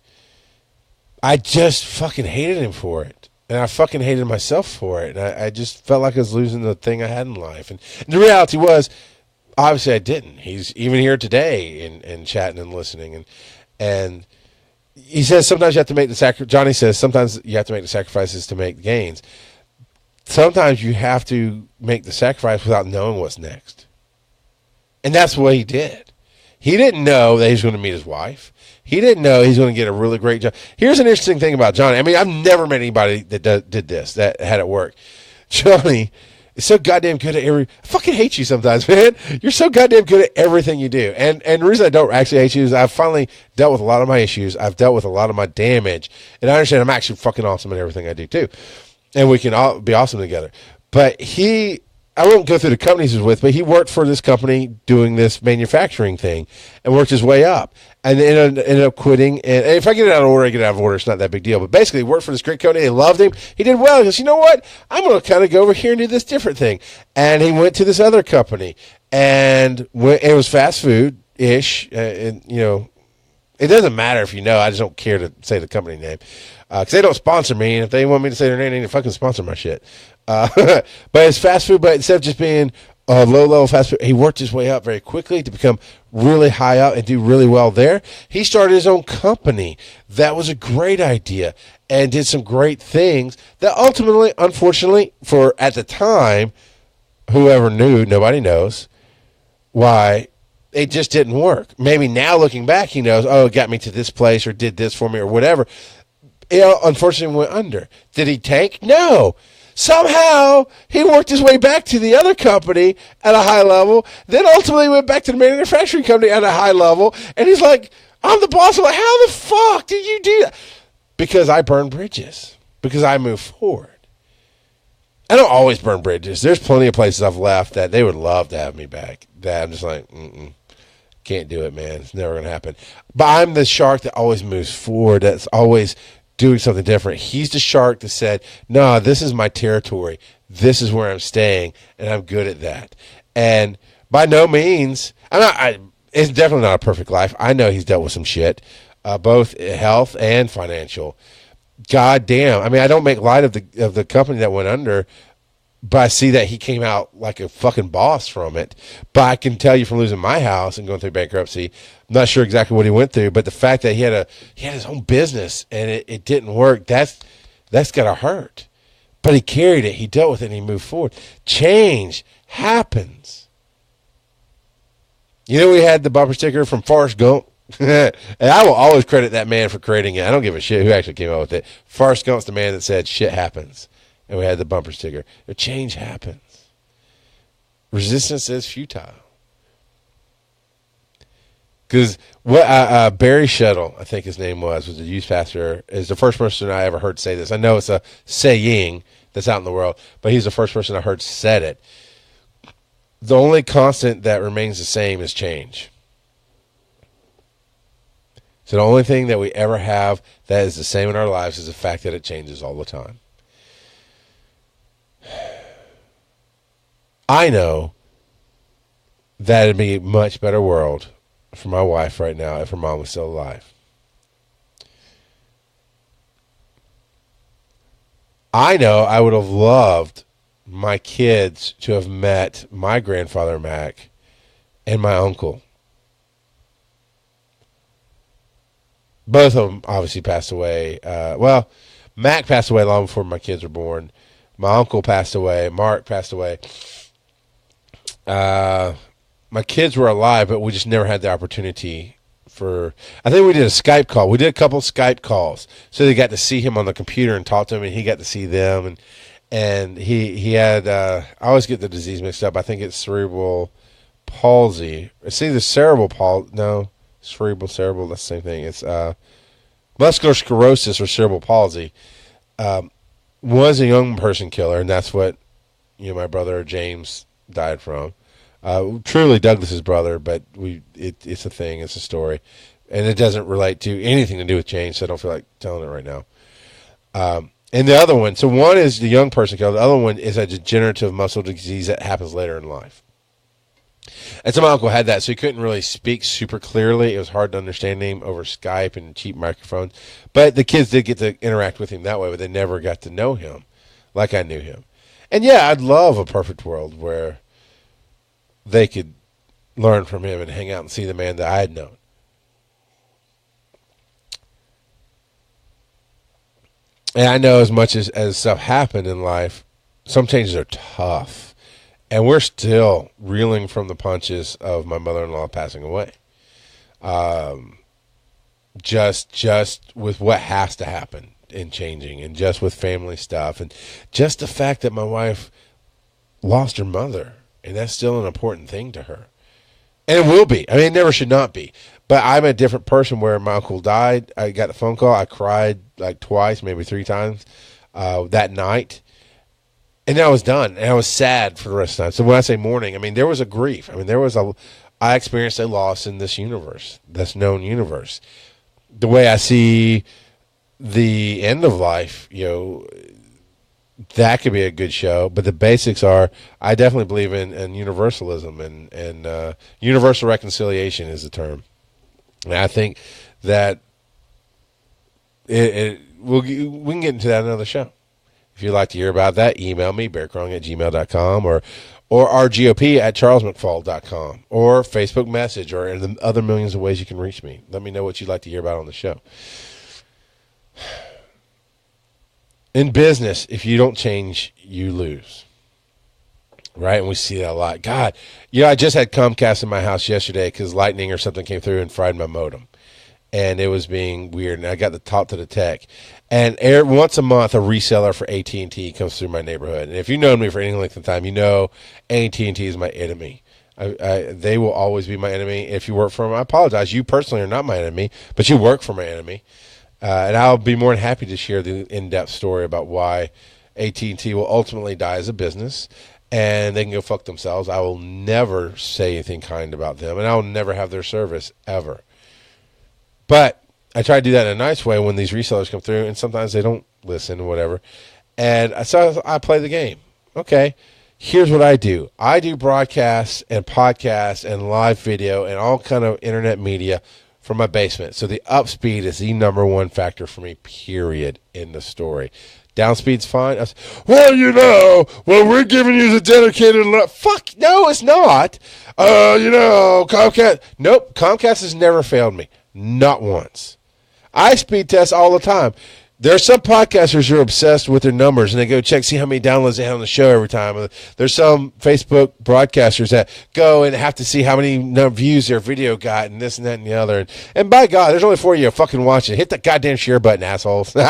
A: I just fucking hated him for it. And I fucking hated myself for it. And I just felt like I was losing the thing I had in life. And the reality was, obviously I didn't. He's even here today and chatting and listening. And he says sometimes you have to make the sacrifice. Johnny says sometimes you have to make the sacrifices to make the gains. Sometimes you have to make the sacrifice without knowing what's next. And that's what he did. He didn't know that he was going to meet his wife. He didn't know he's going to get a really great job. Here's an interesting thing about Johnny. I mean, I've never met anybody that did this, that had it work. Johnny is so goddamn good at I fucking hate you sometimes, man. You're so goddamn good at everything you do. And the reason I don't actually hate you is I've finally dealt with a lot of my issues. I've dealt with a lot of my damage. And I understand I'm actually fucking awesome at everything I do, too. And we can all be awesome together. But I won't go through the companies he was with, but he worked for this company doing this manufacturing thing and worked his way up. And then ended up quitting. And if I get it out of order, I get it out of order. It's not that big deal. But basically, he worked for this great company. They loved him. He did well. He goes, you know what? I'm going to kind of go over here and do this different thing. And he went to this other company. And it was fast food-ish. And, you know, it doesn't matter if you know. I just don't care to say the company name. Because they don't sponsor me. And if they want me to say their name, they need to fucking sponsor my shit. But it's fast food. But instead of just being low-level fast food, he worked his way up very quickly to become really high up and do really well there. He started his own company. That was a great idea and did some great things that ultimately, unfortunately, for at the time, whoever knew, nobody knows why it just didn't work. Maybe now looking back, he knows, oh, it got me to this place or did this for me or whatever. It unfortunately went under. Did he tank? No. Somehow, he worked his way back to the other company at a high level, then ultimately went back to the manufacturing company at a high level, and he's like, I'm the boss. I'm like, how the fuck did you do that? Because I burn bridges. Because I move forward. I don't always burn bridges. There's plenty of places I've left that they would love to have me back. That I'm just like, can't do it, man. It's never going to happen. But I'm the shark that always moves forward, that's always doing something different. He's the shark that said, no, this is my territory. This is where I'm staying, and I'm good at that. And by no means, it's definitely not a perfect life. I know he's dealt with some shit, both health and financial. God damn. I mean, I don't make light of the company that went under, but I see that he came out like a fucking boss from it. But I can tell you from losing my house and going through bankruptcy, I'm not sure exactly what he went through, but the fact that he had his own business and it didn't work, that's gotta hurt. But he carried it, he dealt with it, and he moved forward. Change happens. You know, we had the bumper sticker from Forrest Gump. And I will always credit that man for creating it. I don't give a shit who actually came up with it. Forrest Gump's the man that said shit happens. And we had the bumper sticker. The change happens. Resistance is futile. Because what Barry Shuttle, I think his name was a youth pastor, is the first person I ever heard say this. I know it's a saying that's out in the world, but he's the first person I heard said it. The only constant that remains the same is change. So the only thing that we ever have that is the same in our lives is the fact that it changes all the time. I know that it'd be a much better world for my wife right now if her mom was still alive. I know I would have loved my kids to have met my grandfather Mac and my uncle. Both of them obviously passed away. Mac passed away long before my kids were born. My uncle passed away. Mark passed away. My kids were alive, but we just never had the opportunity for... I think we did a Skype call. We did a couple Skype calls. So they got to see him on the computer and talk to him, and he got to see them. And he had... I always get the disease mixed up. I think it's cerebral palsy. It's either cerebral palsy... No, cerebral, that's the same thing. It's muscular sclerosis or cerebral palsy. Was a young person killer, and that's what my brother James died from. Truly Douglas's brother, but it's a thing, it's a story, and it doesn't relate to anything to do with change, so I don't feel like telling it right now. And the other one, so one is the young person killer, the other one is a degenerative muscle disease that happens later in life. And so my uncle had that, so he couldn't really speak super clearly. It was hard to understand him over Skype and cheap microphones. But the kids did get to interact with him that way, but they never got to know him like I knew him. And yeah, I'd love a perfect world where they could learn from him and hang out and see the man that I had known. And I know as much as stuff happened in life, some changes are tough. And we're still reeling from the punches of my mother-in-law passing away. Just with what has to happen in changing, and just with family stuff, and just the fact that my wife lost her mother, and that's still an important thing to her. And it will be. I mean, it never should not be. But I'm a different person. Where my uncle died, I got a phone call. I cried like twice, maybe 3 times that night. And then I was done. And I was sad for the rest of the time. So when I say mourning, I mean, there was a grief. I mean, I experienced a loss in this universe, this known universe. The way I see the end of life, that could be a good show. But the basics are, I definitely believe in universalism, and universal reconciliation is the term. And I think that we can get into that in another show. If you'd like to hear about that, email me, bearcrong@gmail.com, or rgop@charlesmcfall.com, or Facebook message, or in the other millions of ways you can reach me. Let me know what you'd like to hear about on the show. In business, if you don't change, you lose. Right? And we see that a lot. God, I just had Comcast in my house yesterday because lightning or something came through and fried my modem. And it was being weird. And I got to talk to the tech. And once a month, a reseller for AT&T comes through my neighborhood. And if you've known me for any length of time, you know AT&T is my enemy. They will always be my enemy. If you work for them, I apologize. You personally are not my enemy, but you work for my enemy. And I'll be more than happy to share the in-depth story about why AT&T will ultimately die as a business, and they can go fuck themselves. I will never say anything kind about them, and I will never have their service ever. But I try to do that in a nice way when these resellers come through, and sometimes they don't listen or whatever. And so I play the game. Okay, here's what I do. I do broadcasts and podcasts and live video and all kind of internet media from my basement. So the up speed is the number one factor for me, period, in the story. Downspeed's fine. We're giving you the dedicated... Fuck, no, it's not. Comcast... Nope, Comcast has never failed me. Not once. I speed test all the time. There's some podcasters who are obsessed with their numbers, and they go see how many downloads they have on the show every time. There's some Facebook broadcasters that go and have to see how many views their video got, and this and that and the other. And by God, there's only 4 of you fucking watching. Hit that goddamn share button, assholes. But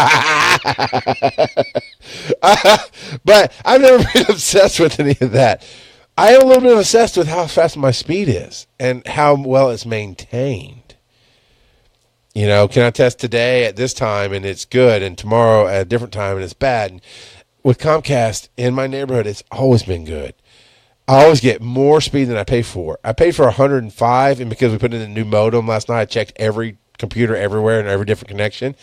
A: I've never been obsessed with any of that. I am a little bit obsessed with how fast my speed is and how well it's maintained. Can I test today at this time and it's good, and tomorrow at a different time and it's bad? And with Comcast in my neighborhood, it's always been good. I always get more speed than I pay for. I paid for 105, and because we put in a new modem last night, I checked every computer everywhere and every different connection.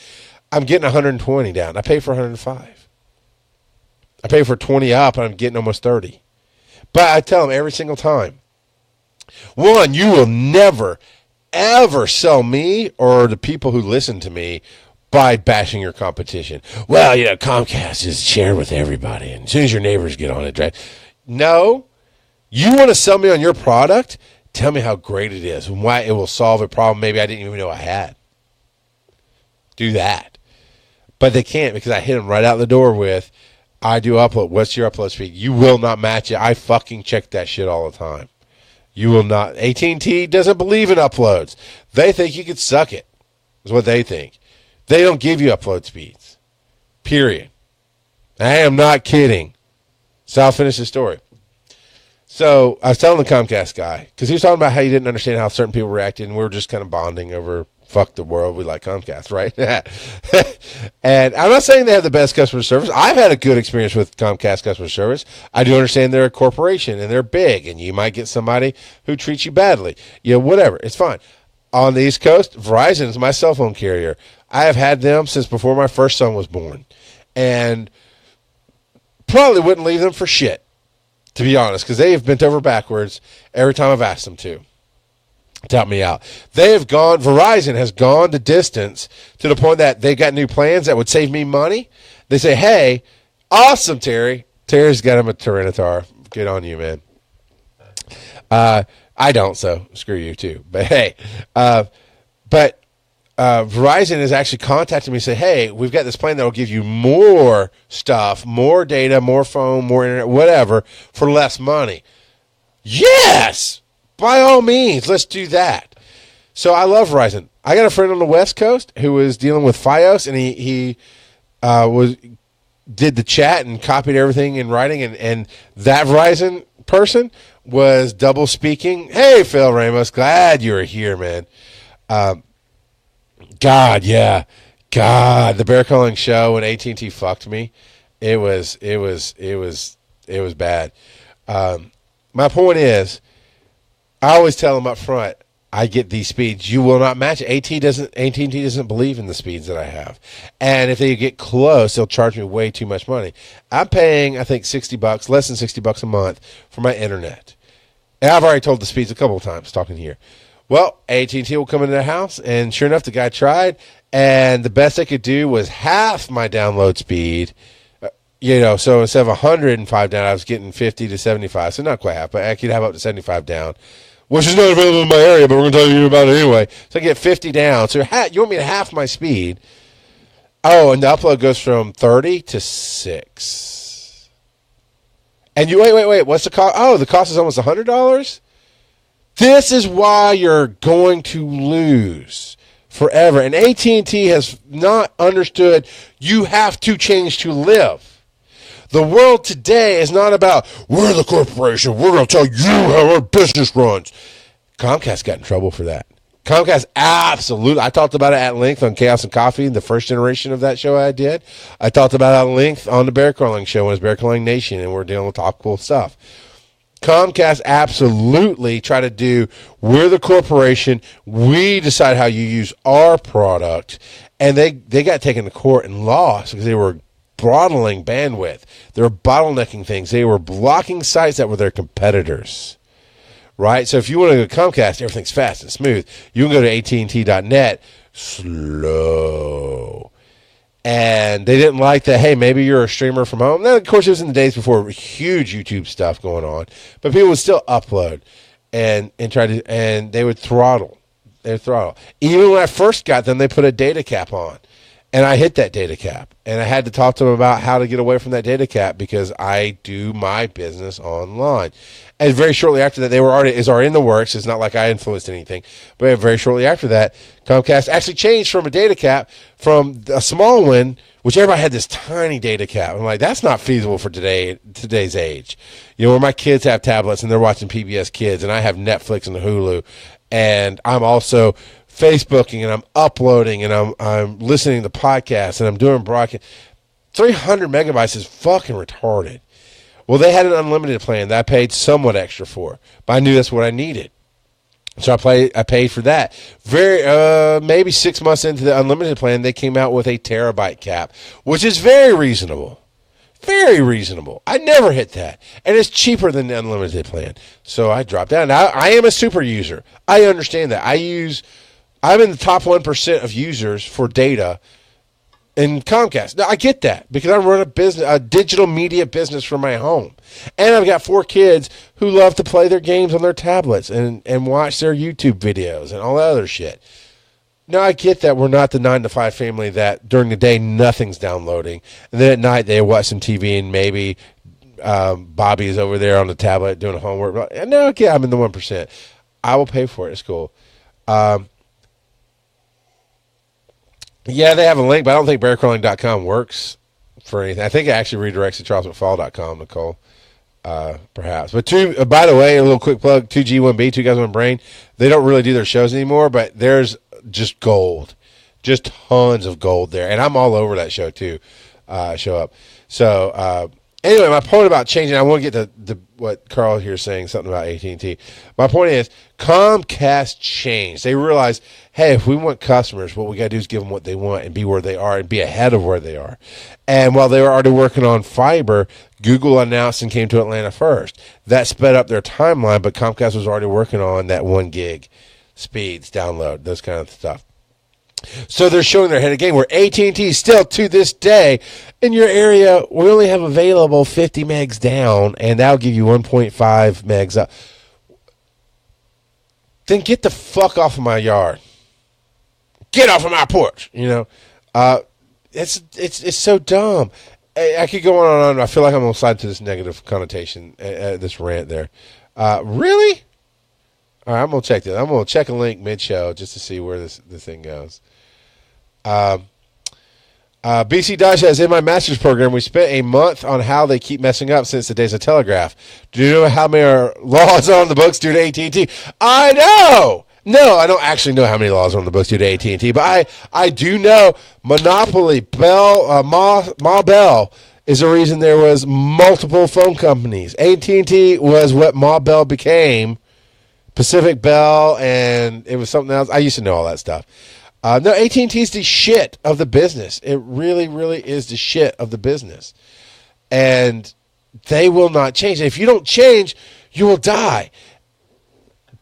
A: I'm getting 120 down. I pay for 105. I pay for 20 up, and I'm getting almost 30. But I tell them every single time, one, you will never ever sell me or the people who listen to me by bashing your competition. Well, Comcast is shared with everybody, and as soon as your neighbors get on it, right? No, you want to sell me on your product? Tell me how great it is and why it will solve a problem maybe I didn't even know I had. Do that. But they can't, because I hit them right out the door with, I do upload. What's your upload speed? You will not match it. I fucking check that shit all the time. You will not. AT&T doesn't believe in uploads. They think you could suck it, is what they think. They don't give you upload speeds. Period. I am not kidding. So I'll finish the story. So I was telling the Comcast guy, because he was talking about how he didn't understand how certain people reacted, and we were just kind of bonding over, fuck the world, we like Comcast, right? And I'm not saying they have the best customer service. I've had a good experience with Comcast customer service. I do understand they're a corporation, and they're big, and you might get somebody who treats you badly. Whatever. It's fine. On the East Coast, Verizon is my cell phone carrier. I have had them since before my first son was born. And probably wouldn't leave them for shit, to be honest, because they have bent over backwards every time I've asked them to help me out. Verizon has gone the distance to the point that they've got new plans that would save me money. They say, hey, awesome, Terry. Terry's got him a Tyranitar. Good on you, man. I don't, so screw you too. But hey, but Verizon has actually contacted me and said, hey, we've got this plan that will give you more stuff, more data, more phone, more internet, whatever, for less money. Yes! By all means, let's do that. So I love Verizon. I got a friend on the West Coast who was dealing with Fios, and he did the chat and copied everything in writing, and that Verizon person was double speaking. Hey, Phil Ramos, glad you're here, man. God, yeah. God, the Bear Calling show when AT&T fucked me, it was bad. My point is, I always tell them up front, I get these speeds. You will not match it. AT&T doesn't believe in the speeds that I have. And if they get close, they'll charge me way too much money. I'm paying, I think, $60, less than $60 a month for my internet. And I've already told the speeds a couple of times talking here. Well, AT&T will come into the house, and sure enough, the guy tried, and the best I could do was half my download speed. So instead of 105 down, I was getting 50 to 75. So not quite half, but I could have up to 75 down, which is not available in my area, but we're going to tell you about it anyway. So I get 50 down. So you want me to half my speed. Oh, and the upload goes from 30 to 6. And you wait. What's the cost? Oh, the cost is almost $100? This is why you're going to lose forever. And AT&T has not understood you have to change to live. The world today is not about, we're the corporation, we're going to tell you how our business runs. Comcast got in trouble for that. Comcast, absolutely. I talked about it at length on Chaos and Coffee, the first generation of that show I did. I talked about it at length on the Bear Crawling show when it was Bear Crawling Nation, and we're dealing with topical stuff. Comcast absolutely tried to do, we're the corporation, we decide how you use our product, and they got taken to court and lost because they were throttling bandwidth. They were bottlenecking things. They were blocking sites that were their competitors, right? So if you want to go to Comcast, everything's fast and smooth. You can go to AT&T.net, slow. And they didn't like that, hey, maybe you're a streamer from home. Now, of course, it was in the days before huge YouTube stuff going on. But people would still upload and try to, and they would throttle. They would throttle. Even when I first got them, they put a data cap on. And I hit that data cap. And I had to talk to them about how to get away from that data cap because I do my business online. And very shortly after that, is already in the works. It's not like I influenced anything. But very shortly after that, Comcast actually changed from a data cap from a small one, which everybody had this tiny data cap. I'm like, that's not feasible for today's age. Where my kids have tablets and they're watching PBS Kids, and I have Netflix and Hulu, and I'm also Facebooking, and I'm uploading, and I'm listening to podcasts, and I'm doing broadcast. 300 megabytes is fucking retarded. Well, they had an unlimited plan that I paid somewhat extra for, but I knew that's what I needed. So I paid for that. Maybe 6 months into the unlimited plan, they came out with a terabyte cap, which is very reasonable. Very reasonable. I never hit that. And it's cheaper than the unlimited plan. So I dropped down. Now, I am a super user. I understand that. I'm in the top 1% of users for data in Comcast. Now, I get that because I run a digital media business from my home. And I've got 4 kids who love to play their games on their tablets and watch their YouTube videos and all that other shit. Now, I get that we're not the 9-to-5 family that during the day nothing's downloading. And then at night they watch some TV and maybe Bobby is over there on the tablet doing homework. No, okay, I'm in the 1%. I will pay for it. It's cool. Yeah, they have a link, but I don't think bearcrawling.com works for anything. I think it actually redirects to charlesmcfall.com, Nicole, perhaps. But by the way, a little quick plug, 2G1B, 2 Guys One Brain, they don't really do their shows anymore, but there's just gold, just tons of gold there. And I'm all over that show, too, show up. So, anyway, my point about changing, I want to get to what Carl here is saying, something about AT&T. My point is, Comcast changed. They realized, hey, if we want customers, what we got to do is give them what they want and be where they are and be ahead of where they are. And while they were already working on fiber, Google announced and came to Atlanta first. That sped up their timeline, but Comcast was already working on that 1 gig speeds, download, those kind of stuff. So they're showing their head of game where AT&T still to this day in your area, we only have available 50 megs down, and that'll give you 1.5 megs up. Then get the fuck off of my yard. Get off of my porch. It's so dumb. I could go on and on. I feel like I'm going to slide to this negative connotation, this rant there. Really? All right, I'm going to check this. I'm going to check a link mid-show just to see where this thing goes. BC Dodge says, in my master's program, we spent a month on how they keep messing up since the days of telegraph. Do you know how many laws are on the books due to AT&T? I know! No, I don't actually know how many laws are on the books due to AT&T, but I do know Monopoly, Bell, Ma Bell is the reason there was multiple phone companies. AT&T was what Ma Bell became, Pacific Bell, and it was something else. I used to know all that stuff. No, AT&T is the shit of the business. It really, really is the shit of the business. And they will not change. If you don't change, you will die.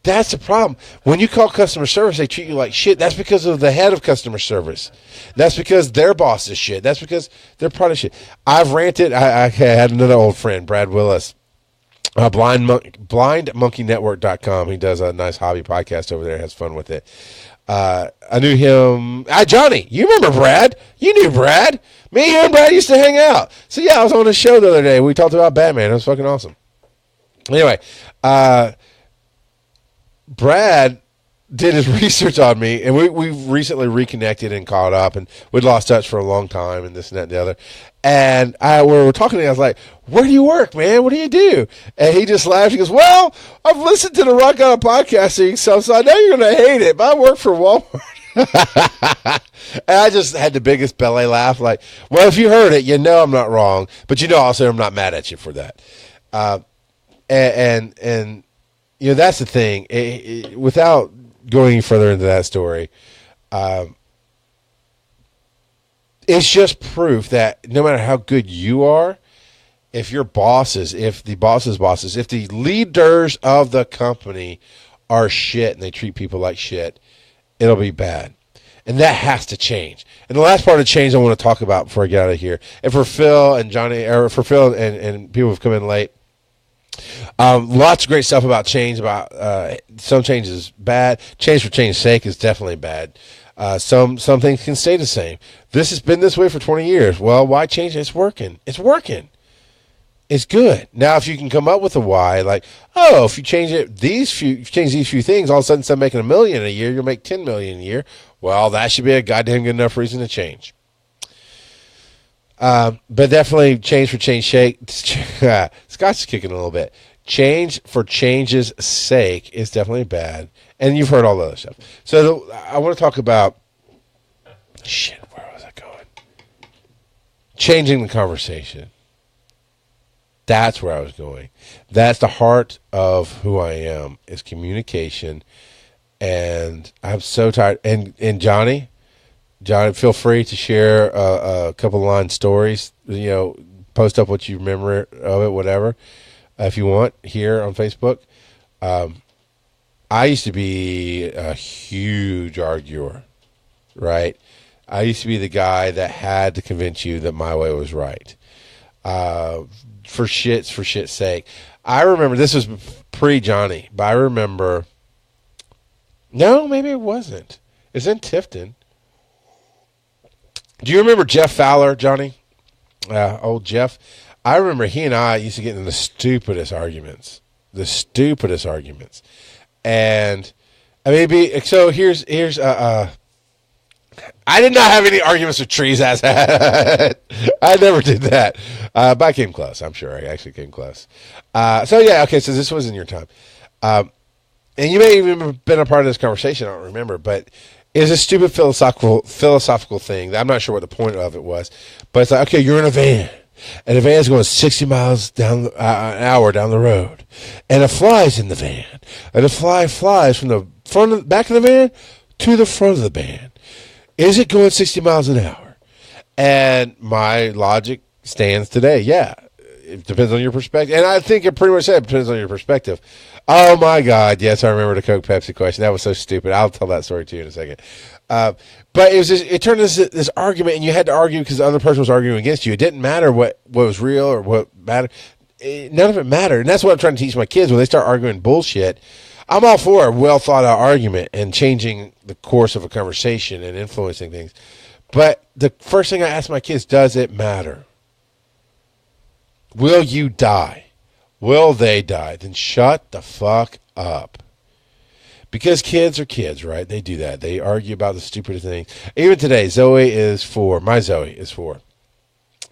A: That's the problem. When you call customer service, they treat you like shit. That's because of the head of customer service. That's because their boss is shit. That's because they're part of shit. I've ranted. I had another old friend, Brad Willis, blindmonkeynetwork.com. He does a nice hobby podcast over there. Has fun with it. I knew him. Johnny, you remember Brad? You knew Brad. Me, you, and Brad used to hang out. So, yeah, I was on a show the other day. We talked about Batman. It was fucking awesome. Anyway, Brad did his research on me, and we recently reconnected and caught up, and we'd lost touch for a long time, and this and that and the other. And we were talking to him. I was like, where do you work, man? What do you do? And he just laughed. He goes, well, I've listened to the Rock On podcasting stuff, so I know you're going to hate it, but I work for Walmart. And I just had the biggest belly laugh, like, well, if you heard it, you know I'm not wrong, but you know also I'm not mad at you for that. And you know, that's the thing. Without going any further into that story, it's just proof that no matter how good you are, if your bosses, if the boss's bosses, if the leaders of the company are shit and they treat people like shit, it'll be bad. And that has to change. And the last part of change I want to talk about before I get out of here, and for Phil and Johnny, or for Phil and people who've come in late, lots of great stuff about change. About some change is bad. Change for change's sake is definitely bad. Some things can stay the same. This has been this way for 20 years. Well, why change it? It's working. It's working. It's good. Now, if you can come up with a why, like, oh, if you change these few things, all of a sudden, instead of making $1 million a year, you'll make $10 million a year. Well, that should be a goddamn good enough reason to change. But definitely change for change's sake. Scott's kicking a little bit. Change for change's sake is definitely bad. And you've heard all the other stuff. So I want to talk about, where was I going? Changing the conversation. That's where I was going. That's the heart of who I am, is communication. And I'm so tired. And Johnny, feel free to share a couple line stories. You know, post up what you remember of it, whatever, if you want, here on Facebook. I used to be a huge arguer, right? I used to be the guy that had to convince you that my way was right. For shit's sake. I remember, this was pre-Johnny, but I remember, no, maybe it wasn't. It's in Tifton. Do you remember Jeff Fowler, Johnny? Old Jeff. I remember he and I used to get in the stupidest arguments. And I mean, so here's I did not have any arguments with trees as I never did that. But I came close. I'm sure I actually came close. So yeah, okay. So this was in your time. And you may even have been a part of this conversation. I don't remember, but it's a stupid philosophical thing. I'm not sure what the point of it was, but it's like, okay, you're in a van, and the van's going 60 miles an hour down the road, and a fly's in the van, and the fly flies from the back of the van to the front of the van. Is it going 60 miles an hour? And my logic stands today. Yeah, it depends on your perspective. And I think it pretty much said it depends on your perspective. Oh, my God. Yes, I remember the Coke Pepsi question. That was so stupid. I'll tell that story to you in a second. But it was it turned into this argument, and you had to argue because the other person was arguing against you. It didn't matter what was real or what mattered. None of it mattered. And that's what I'm trying to teach my kids. When they start arguing bullshit, I'm all for a well thought out argument and changing the course of a conversation and influencing things. But the first thing I ask my kids, does it matter? Will you die? Will they die? Then shut the fuck up. Because kids are kids, right? They do that. They argue about the stupidest things. Even today, Zoe is 4. My Zoe is 4.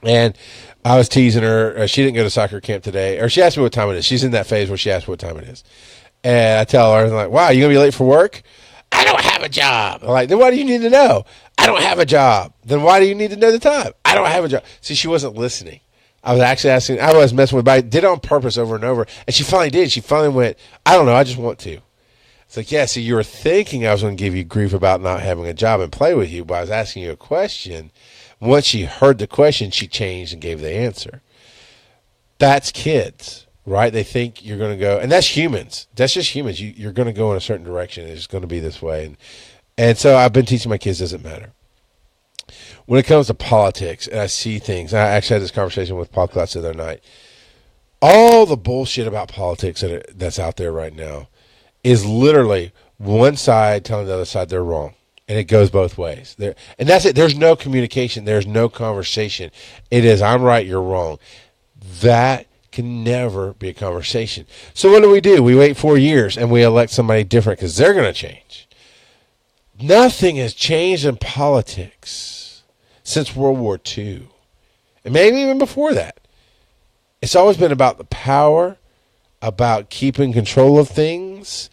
A: And I was teasing her. She didn't go to soccer camp today. Or she asked me what time it is. She's in that phase where she asks what time it is. And I tell her, I'm like, wow, you going to be late for work? I don't have a job. I'm like, then why do you need to know? I don't have a job. Then why do you need to know the time? I don't have a job. See, she wasn't listening. I was actually asking. I was messing with her, but I did it on purpose over and over. And she finally did. She finally went, I don't know. I just want to. It's like, yeah, so you were thinking I was going to give you grief about not having a job and play with you, but I was asking you a question. Once she heard the question, she changed and gave the answer. That's kids, right? They think you're going to go, and that's humans. That's just humans. You're going to go in a certain direction. It's going to be this way. And so I've been teaching my kids, doesn't matter. When it comes to politics, and I see things, I actually had this conversation with Paul Klutz the other night. All the bullshit about politics that's out there right now is literally one side telling the other side they're wrong. And it goes both ways. And that's it. There's no communication. There's no conversation. It is, I'm right, you're wrong. That can never be a conversation. So what do? We wait 4 years and we elect somebody different because they're going to change. Nothing has changed in politics since World War II. And maybe even before that. It's always been about the power, about keeping control of things.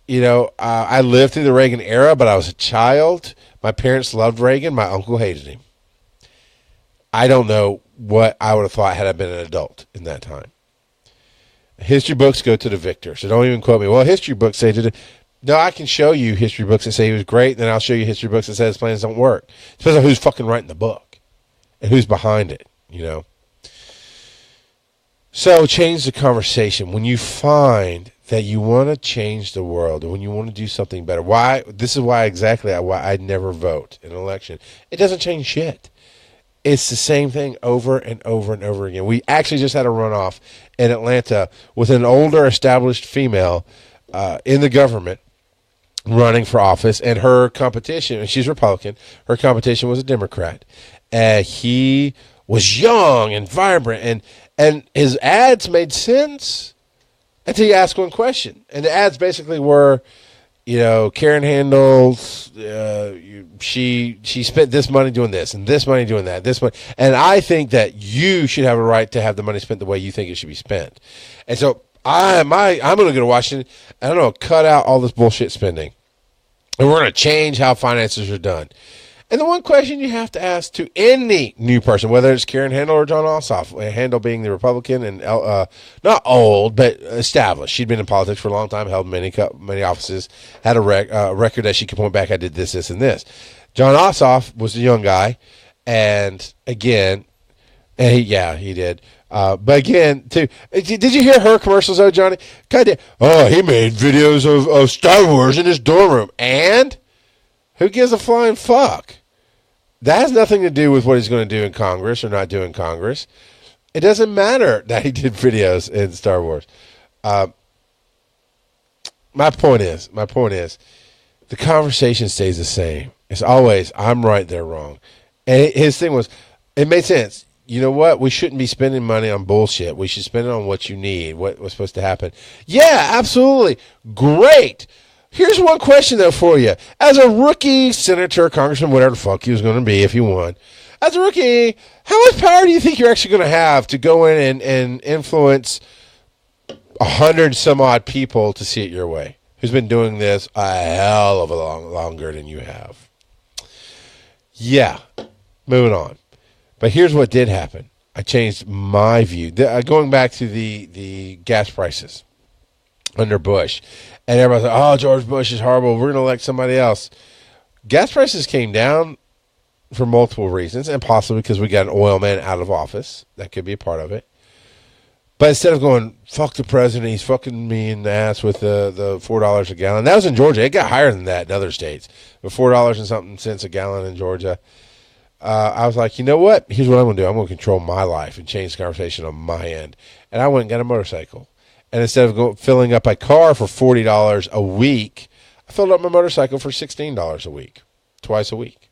A: You know, I lived through the Reagan era, but I was a child. My parents loved Reagan. My uncle hated him. I don't know what I would have thought had I been an adult in that time. History books go to the victor, so don't even quote me. Well, history books say no, I can show you history books that say he was great, and then I'll show you history books that say his plans don't work. It depends on who's fucking writing the book and who's behind it, you know. So change the conversation. When you find that you want to change the world and when you want to do something better, this is why I'd never vote in an election. It doesn't change shit. It's the same thing over and over and over again. We actually just had a runoff in Atlanta with an older established female in the government running for office, and her competition, and she's Republican, her competition was a Democrat. He was young and vibrant, and his ads made sense until you ask one question. And the ads basically were, you know, Karen Handels, she spent this money doing this and this money doing that, this money. And I think that you should have a right to have the money spent the way you think it should be spent. And so I'm going to go to Washington, and I'm going to cut out all this bullshit spending. And we're going to change how finances are done. And the one question you have to ask to any new person, whether it's Karen Handel or John Ossoff, Handel being the Republican and not old, but established. She'd been in politics for a long time, held many offices, had a record that she could point back, I did this, this, and this. John Ossoff was a young guy, and again, he did. But again, too, did you hear her commercials, though, Johnny? God, he made videos of Star Wars in his dorm room. And who gives a flying fuck? That has nothing to do with what he's going to do in Congress or not do in Congress. It doesn't matter that he did videos in Star Wars. My point is, the conversation stays the same. It's always, I'm right, they're wrong. And his thing was, it made sense. You know what? We shouldn't be spending money on bullshit. We should spend it on what you need, what's supposed to happen. Yeah, absolutely. Great. Here's one question, though, for you. As a rookie senator, congressman, whatever the fuck he was going to be if he won, as a rookie, how much power do you think you're actually going to have to go in and influence 100 some odd people to see it your way? Who's been doing this a hell of a longer than you have? Yeah. Moving on. But here's what did happen. I changed my view. Going back to the gas prices under Bush. And everybody's like, oh, George Bush is horrible. We're going to elect somebody else. Gas prices came down for multiple reasons, and possibly because we got an oil man out of office. That could be a part of it. But instead of going, fuck the president, he's fucking me in the ass with the $4 a gallon. That was in Georgia. It got higher than that in other states. But $4 and something cents a gallon in Georgia. I was like, you know what? Here's what I'm going to do. I'm going to control my life and change the conversation on my end. And I went and got a motorcycle. And instead of filling up a car for $40 a week, I filled up my motorcycle for $16 a week, twice a week.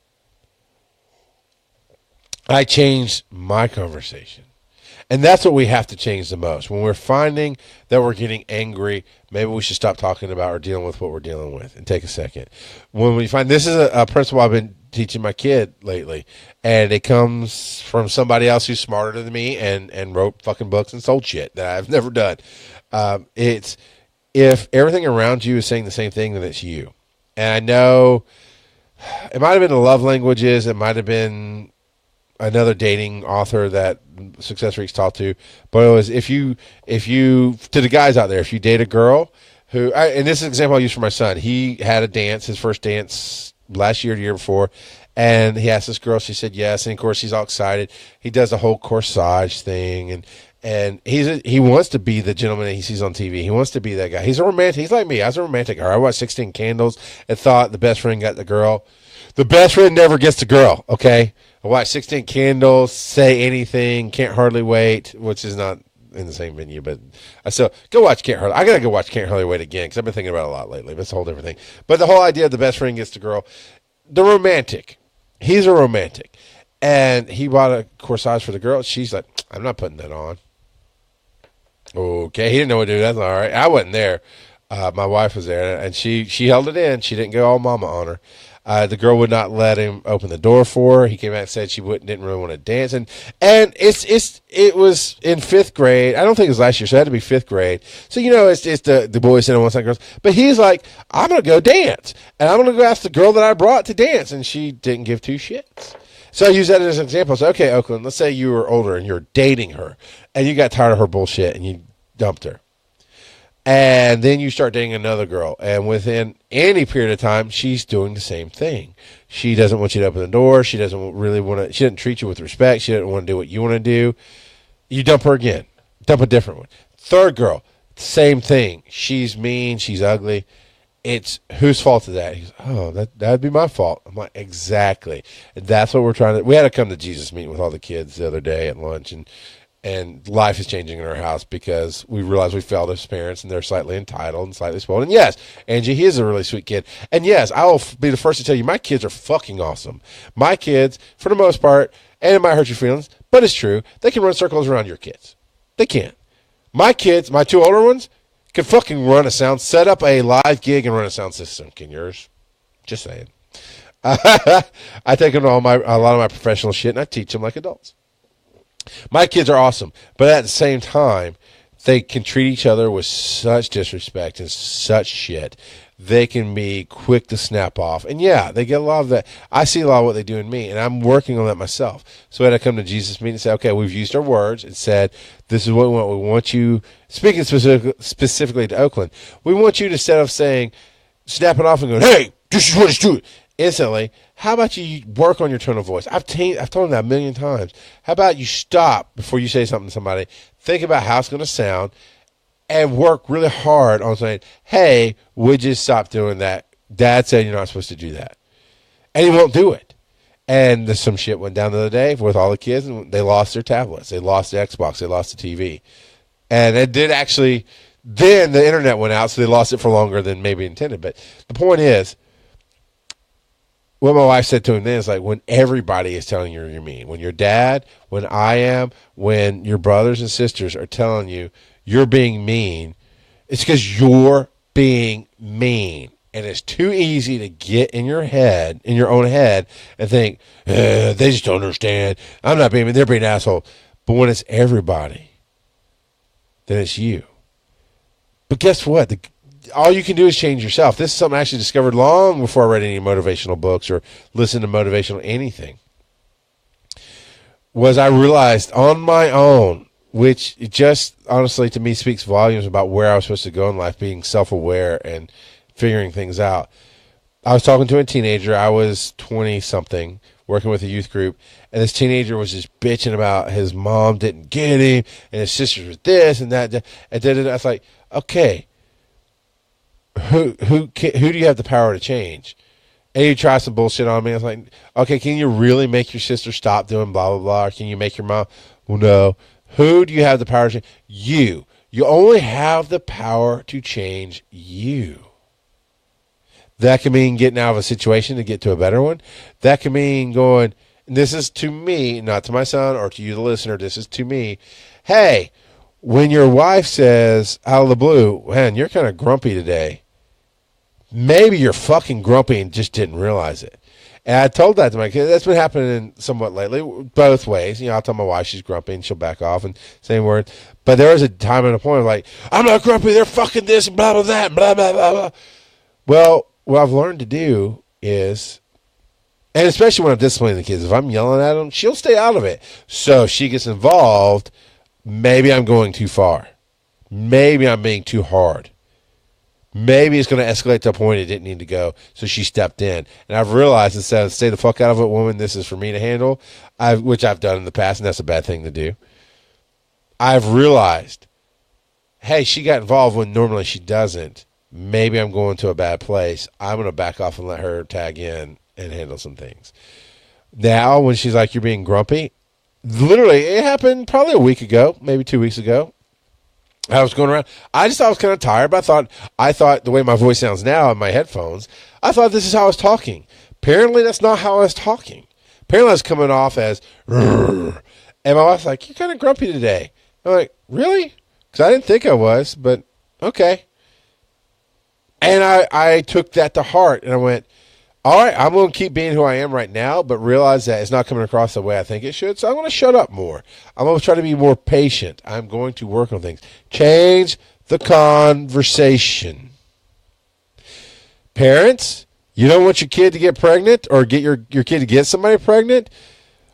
A: I changed my conversation. And that's what we have to change the most. When we're finding that we're getting angry, maybe we should stop talking about or dealing with what we're dealing with and take a second. When we find, this is a principle I've been teaching my kid lately, and it comes from somebody else who's smarter than me and wrote fucking books and sold shit that I've never done. It's, if everything around you is saying the same thing, then it's you. And I know it might have been the love languages. It might have been another dating author that Success Freaks talked to, but it was, if you, to the guys out there, if you date a girl who, and this is an example I use for my son. He had a dance, his first dance last year, the year before, and he asked this girl, she said yes, and of course he's all excited. He does the whole corsage thing, and he wants to be the gentleman that he sees on TV. He wants to be that guy. He's a romantic. He's like me. I was a romantic. I watched 16 Candles and thought the best friend got the girl. The best friend never gets the girl, okay? I watched 16 Candles, Say Anything, Can't Hardly Wait, which is not in the same venue, but I still go watch Can't Hardly. I gotta go watch Can't Hardly Wait again because I've been thinking about it a lot lately. But it's a whole different thing. But the whole idea of the best friend gets the girl, the romantic. He's a romantic, and he bought a corsage for the girl. She's like, I'm not putting that on. Okay, he didn't know what to do. That's all right. I wasn't there. My wife was there, and she held it in. She didn't go all mama on her. The girl would not let him open the door for her. He came out and said she didn't really want to dance. And it was in fifth grade. I don't think it was last year, so it had to be fifth grade. So, it's the boys sitting on one side, girls. But he's like, I'm going to go dance. And I'm going to go ask the girl that I brought to dance. And she didn't give two shits. So I use that as an example. So, okay, Oakland, let's say you were older and you're dating her. And you got tired of her bullshit and you dumped her. And then you start dating another girl, and within any period of time, she's doing the same thing. She doesn't want you to open the door. She doesn't really want to. She doesn't treat you with respect. She doesn't want to do what you want to do. You dump her again. Dump a different one. Third girl, same thing. She's mean. She's ugly. It's whose fault is that? He goes, oh, that'd be my fault. I'm like, exactly. And that's what we're trying to. We had a come to Jesus meeting with all the kids the other day at lunch, and life is changing in our house because we realize we failed as parents and they're slightly entitled and slightly spoiled. And yes, Angie, he is a really sweet kid. And yes, I'll be the first to tell you, my kids are fucking awesome. My kids, for the most part, and it might hurt your feelings, but it's true, they can run circles around your kids. They can. My kids, my two older ones, can fucking run a sound, set up a live gig and run a sound system. Can yours? Just saying. I take them to a lot of my professional shit and I teach them like adults. My kids are awesome, but at the same time, they can treat each other with such disrespect and such shit. They can be quick to snap off. And yeah, they get a lot of that. I see a lot of what they do in me, and I'm working on that myself. So I had to come to Jesus meeting and say, okay, we've used our words and said, this is what we want. We want you, speaking specifically to Oakland, we want you to, instead of saying, snapping off and going, hey, this is what it's doing, instantly, how about you work on your tone of voice? I've told them that a million times. How about you stop before you say something to somebody, think about how it's going to sound, and work really hard on saying, hey, would you stop doing that? Dad said you're not supposed to do that. And he won't do it. And some shit went down the other day with all the kids, and they lost their tablets. They lost the Xbox. They lost the TV. And it did actually, then the internet went out, so they lost it for longer than maybe intended. But the point is, what my wife said to him then is like, when everybody is telling you you're mean, when your dad, when I am, when your brothers and sisters are telling you you're being mean, it's because you're being mean. And it's too easy to get in your head, in your own head, and think, they just don't understand. I'm not being mean, they're being asshole. But when it's everybody, then it's you. But guess what? All you can do is change yourself. This is something I actually discovered long before I read any motivational books or listened to motivational anything. Was I realized on my own, which just honestly to me speaks volumes about where I was supposed to go in life, being self-aware and figuring things out. I was talking to a teenager. I was 20-something, working with a youth group, and this teenager was just bitching about his mom didn't get him, and his sisters were this and that. And I was like, okay, who do you have the power to change? And he tried some bullshit on me. I was like, okay, can you really make your sister stop doing blah, blah, blah? Or can you make your mom? Well, no. Who do you have the power to change? You. You only have the power to change you. That can mean getting out of a situation to get to a better one. That can mean going, and this is to me, not to my son or to you, the listener, this is to me. Hey, when your wife says out of the blue, man, you're kind of grumpy today. Maybe you're fucking grumpy and just didn't realize it. And I told that to my kid. That's been happening somewhat lately, both ways. I'll tell my wife she's grumpy and she'll back off and same word. But there was a time and a point of like, I'm not grumpy, they're fucking this, blah, blah, that, blah, blah, blah, blah. Well, what I've learned to do is, and especially when I'm disciplining the kids, if I'm yelling at them, she'll stay out of it. So if she gets involved, maybe I'm going too far. Maybe I'm being too hard. Maybe it's going to escalate to a point it didn't need to go, so she stepped in. And I've realized instead of stay the fuck out of it, woman, this is for me to handle, which I've done in the past, and that's a bad thing to do. I've realized, hey, she got involved when normally she doesn't. Maybe I'm going to a bad place. I'm going to back off and let her tag in and handle some things. Now, when she's like, you're being grumpy, literally, it happened probably a week ago, maybe 2 weeks ago. I was going around. I just thought I was kind of tired, but I thought the way my voice sounds now on my headphones, I thought this is how I was talking. Apparently, that's not how I was talking. Apparently, I was coming off as, and my wife's like, you're kind of grumpy today. I'm like, really? Because I didn't think I was, but okay. And I took that to heart, and I went, all right, I'm going to keep being who I am right now, but realize that it's not coming across the way I think it should, so I'm going to shut up more. I'm going to try to be more patient. I'm going to work on things. Change the conversation. Parents, you don't want your kid to get pregnant or get your kid to get somebody pregnant?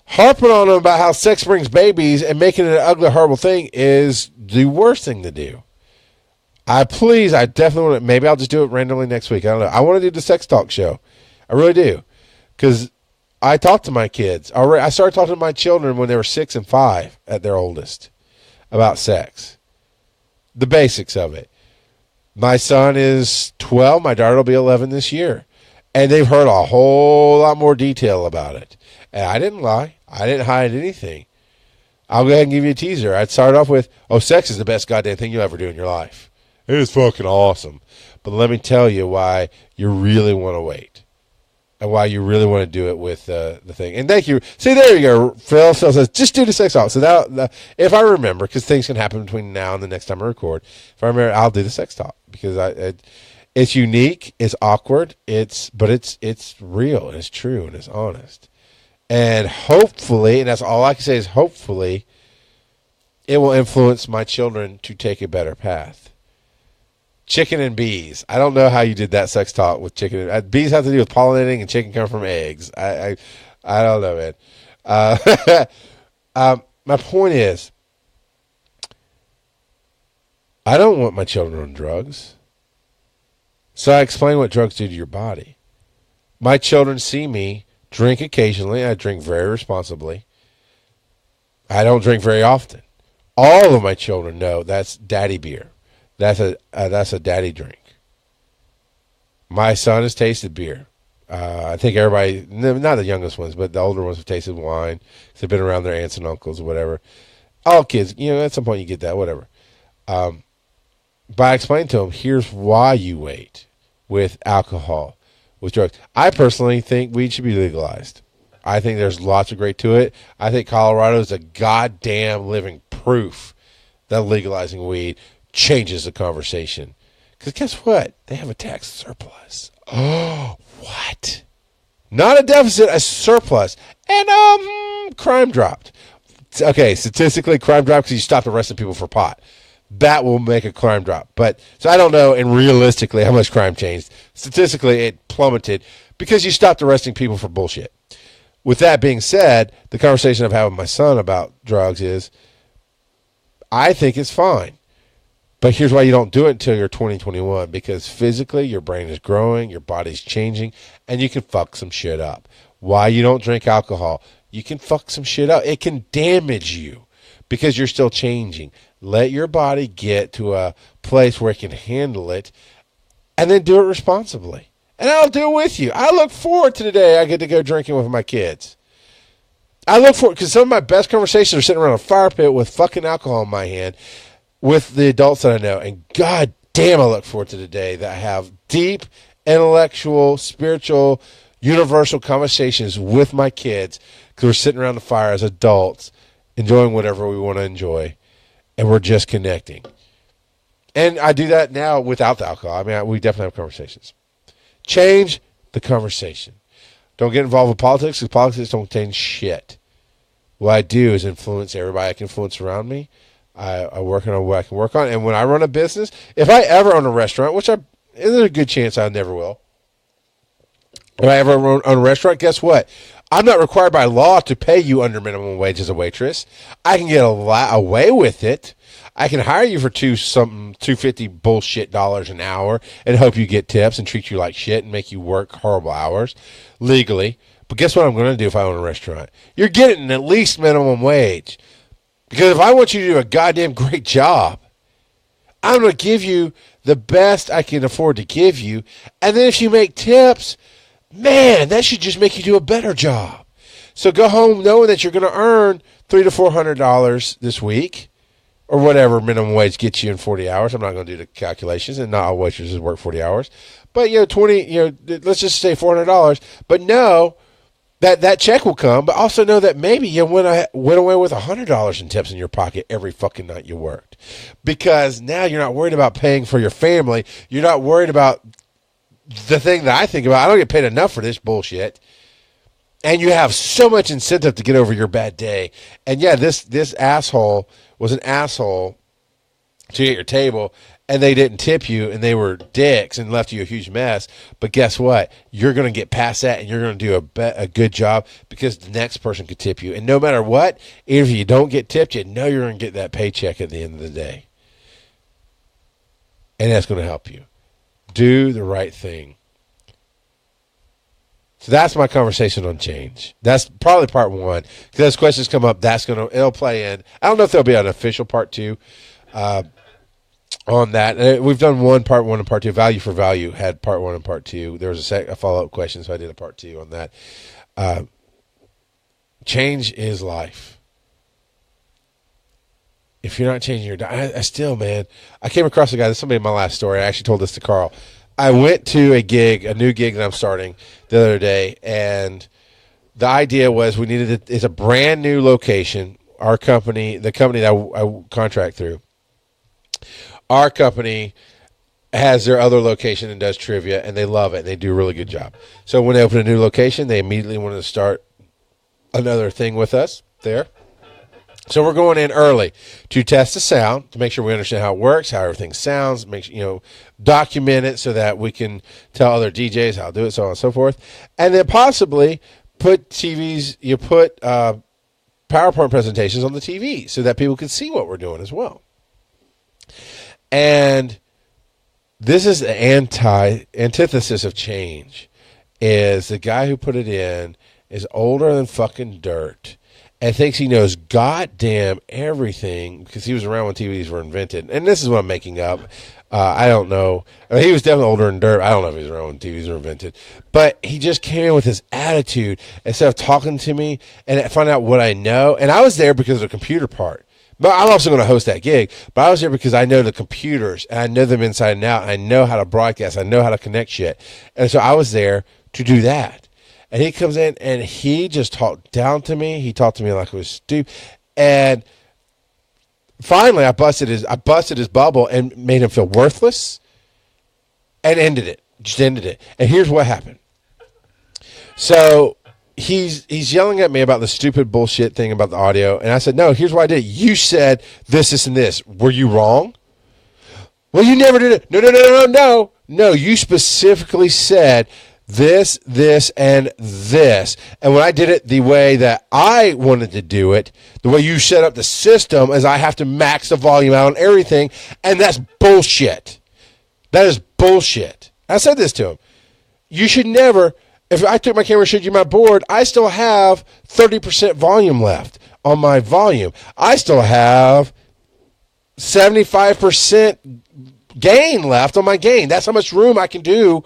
A: Harping on them about how sex brings babies and making it an ugly, horrible thing is the worst thing to do. I definitely want to, maybe I'll just do it randomly next week. I don't know. I want to do the sex talk show. I really do. Because I talk to my kids. I started talking to my children when they were 6 and 5 at their oldest about sex. The basics of it. My son is 12. My daughter will be 11 this year. And they've heard a whole lot more detail about it. And I didn't lie. I didn't hide anything. I'll go ahead and give you a teaser. I'd start off with, sex is the best goddamn thing you'll ever do in your life. It is fucking awesome. But let me tell you why you really want to wait. And why you really want to do it with the thing. And thank you. See, there you go. Phil says, just do the sex talk. So that if I remember, because things can happen between now and the next time I record, if I remember, I'll do the sex talk. Because it's unique, it's awkward, but it's real, and it's true, and it's honest. And hopefully, and that's all I can say is hopefully, it will influence my children to take a better path. Chicken and bees. I don't know how you did that sex talk with chicken. Bees have to do with pollinating, and chicken come from eggs. I don't know, man. My point is, I don't want my children on drugs. So I explain what drugs do to your body. My children see me drink occasionally. I drink very responsibly. I don't drink very often. All of my children know that's daddy beer. That's a daddy drink. My son has tasted beer. I think everybody, not the youngest ones, but the older ones have tasted wine. They've been around their aunts and uncles or whatever. All kids, at some point you get that, whatever. But I explained to them, here's why you wait with alcohol, with drugs. I personally think weed should be legalized. I think there's lots of great to it. I think Colorado is a goddamn living proof that legalizing weed changes the conversation. Because guess what? They have a tax surplus. Oh, what? Not a deficit, a surplus. And crime dropped. Okay, statistically, crime dropped because you stopped arresting people for pot. That will make a crime drop. So I don't know, and realistically, how much crime changed. Statistically, it plummeted because you stopped arresting people for bullshit. With that being said, the conversation I've had with my son about drugs is, I think it's fine. But here's why you don't do it until you're 2021, because physically your brain is growing, your body's changing, and you can fuck some shit up. Why you don't drink alcohol? You can fuck some shit up. It can damage you because you're still changing. Let your body get to a place where it can handle it, and then do it responsibly. And I'll do it with you. I look forward to the day I get to go drinking with my kids. I look forward, because some of my best conversations are sitting around a fire pit with fucking alcohol in my hand, with the adults that I know. And God damn, I look forward to the day that I have deep, intellectual, spiritual, universal conversations with my kids, because we're sitting around the fire as adults, enjoying whatever we want to enjoy, and we're just connecting. And I do that now without the alcohol. I mean, we definitely have conversations. Change the conversation. Don't get involved with politics, because politics don't change shit. What I do is influence everybody I can influence around me. I work on what I can work on. And when I run a business, if I ever own a restaurant, which there's a good chance I never will. If I ever own a restaurant, guess what? I'm not required by law to pay you under minimum wage as a waitress. I can get away with it. I can hire you for $250 bullshit an hour and hope you get tips and treat you like shit and make you work horrible hours legally. But guess what I'm going to do if I own a restaurant? You're getting at least minimum wage. Because if I want you to do a goddamn great job, I'm going to give you the best I can afford to give you. And then if you make tips, man, that should just make you do a better job. So go home knowing that you're going to earn $300 to $400 this week, or whatever minimum wage gets you in 40 hours. I'm not going to do the calculations, and not all waitresses work 40 hours. But, let's just say $400. But know that check will come, but also know that maybe you went away with $100 in tips in your pocket every fucking night you worked. Because now you're not worried about paying for your family. You're not worried about the thing that I think about. I don't get paid enough for this bullshit. And you have so much incentive to get over your bad day. And yeah, this asshole was an asshole to get your table, and they didn't tip you, and they were dicks and left you a huge mess. But guess what? You're going to get past that, and you're going to do a good job, because the next person could tip you. And no matter what, even if you don't get tipped, you know you're going to get that paycheck at the end of the day. And that's going to help you. Do the right thing. So that's my conversation on change. That's probably part one. Because as questions come up, it'll play in. I don't know if there'll be an official part two on that. We've done part one and part two. Value for value had part one and part two. There was a follow-up question, so I did a part two on that. Change is life. If you're not changing your diet, I still, man, I came across a guy, somebody in my last story, I actually told this to Carl. I went to a new gig that I'm starting the other day, and the idea was it's a brand new location. Our company, the company that I contract through, our company has their other location and does trivia, and they love it, and they do a really good job. So when they open a new location, they immediately wanted to start another thing with us there. So we're going in early to test the sound, to make sure we understand how it works, how everything sounds, document it so that we can tell other DJs how to do it, so on and so forth. And then possibly put PowerPoint presentations on the TV so that people can see what we're doing as well. And this is the antithesis of change, is the guy who put it in is older than fucking dirt and thinks he knows goddamn everything because he was around when TVs were invented. And this is what I'm making up. I don't know. I mean, he was definitely older than dirt. I don't know if he was around when TVs were invented. But he just came in with his attitude instead of talking to me and find out what I know. And I was there because of the computer part. But I'm also going to host that gig. But I was there because I know the computers, and I know them inside and out. And I know how to broadcast. I know how to connect shit. And so I was there to do that. And he comes in, and he just talked down to me. He talked to me like it was stupid. And finally, I busted his bubble and made him feel worthless, and ended it. Just ended it. And here's what happened. So he's yelling at me about the stupid bullshit thing about the audio, and I said, no, here's what I did. You said this, and this. Were you wrong? Well, you never did it. No. No, you specifically said this, and this. And when I did it the way that I wanted to do it, the way you set up the system is I have to max the volume out on everything, and that's bullshit. That is bullshit. I said this to him. You should never, if I took my camera and showed you my board, I still have 30% volume left on my volume. I still have 75% gain left on my gain. That's how much room I can do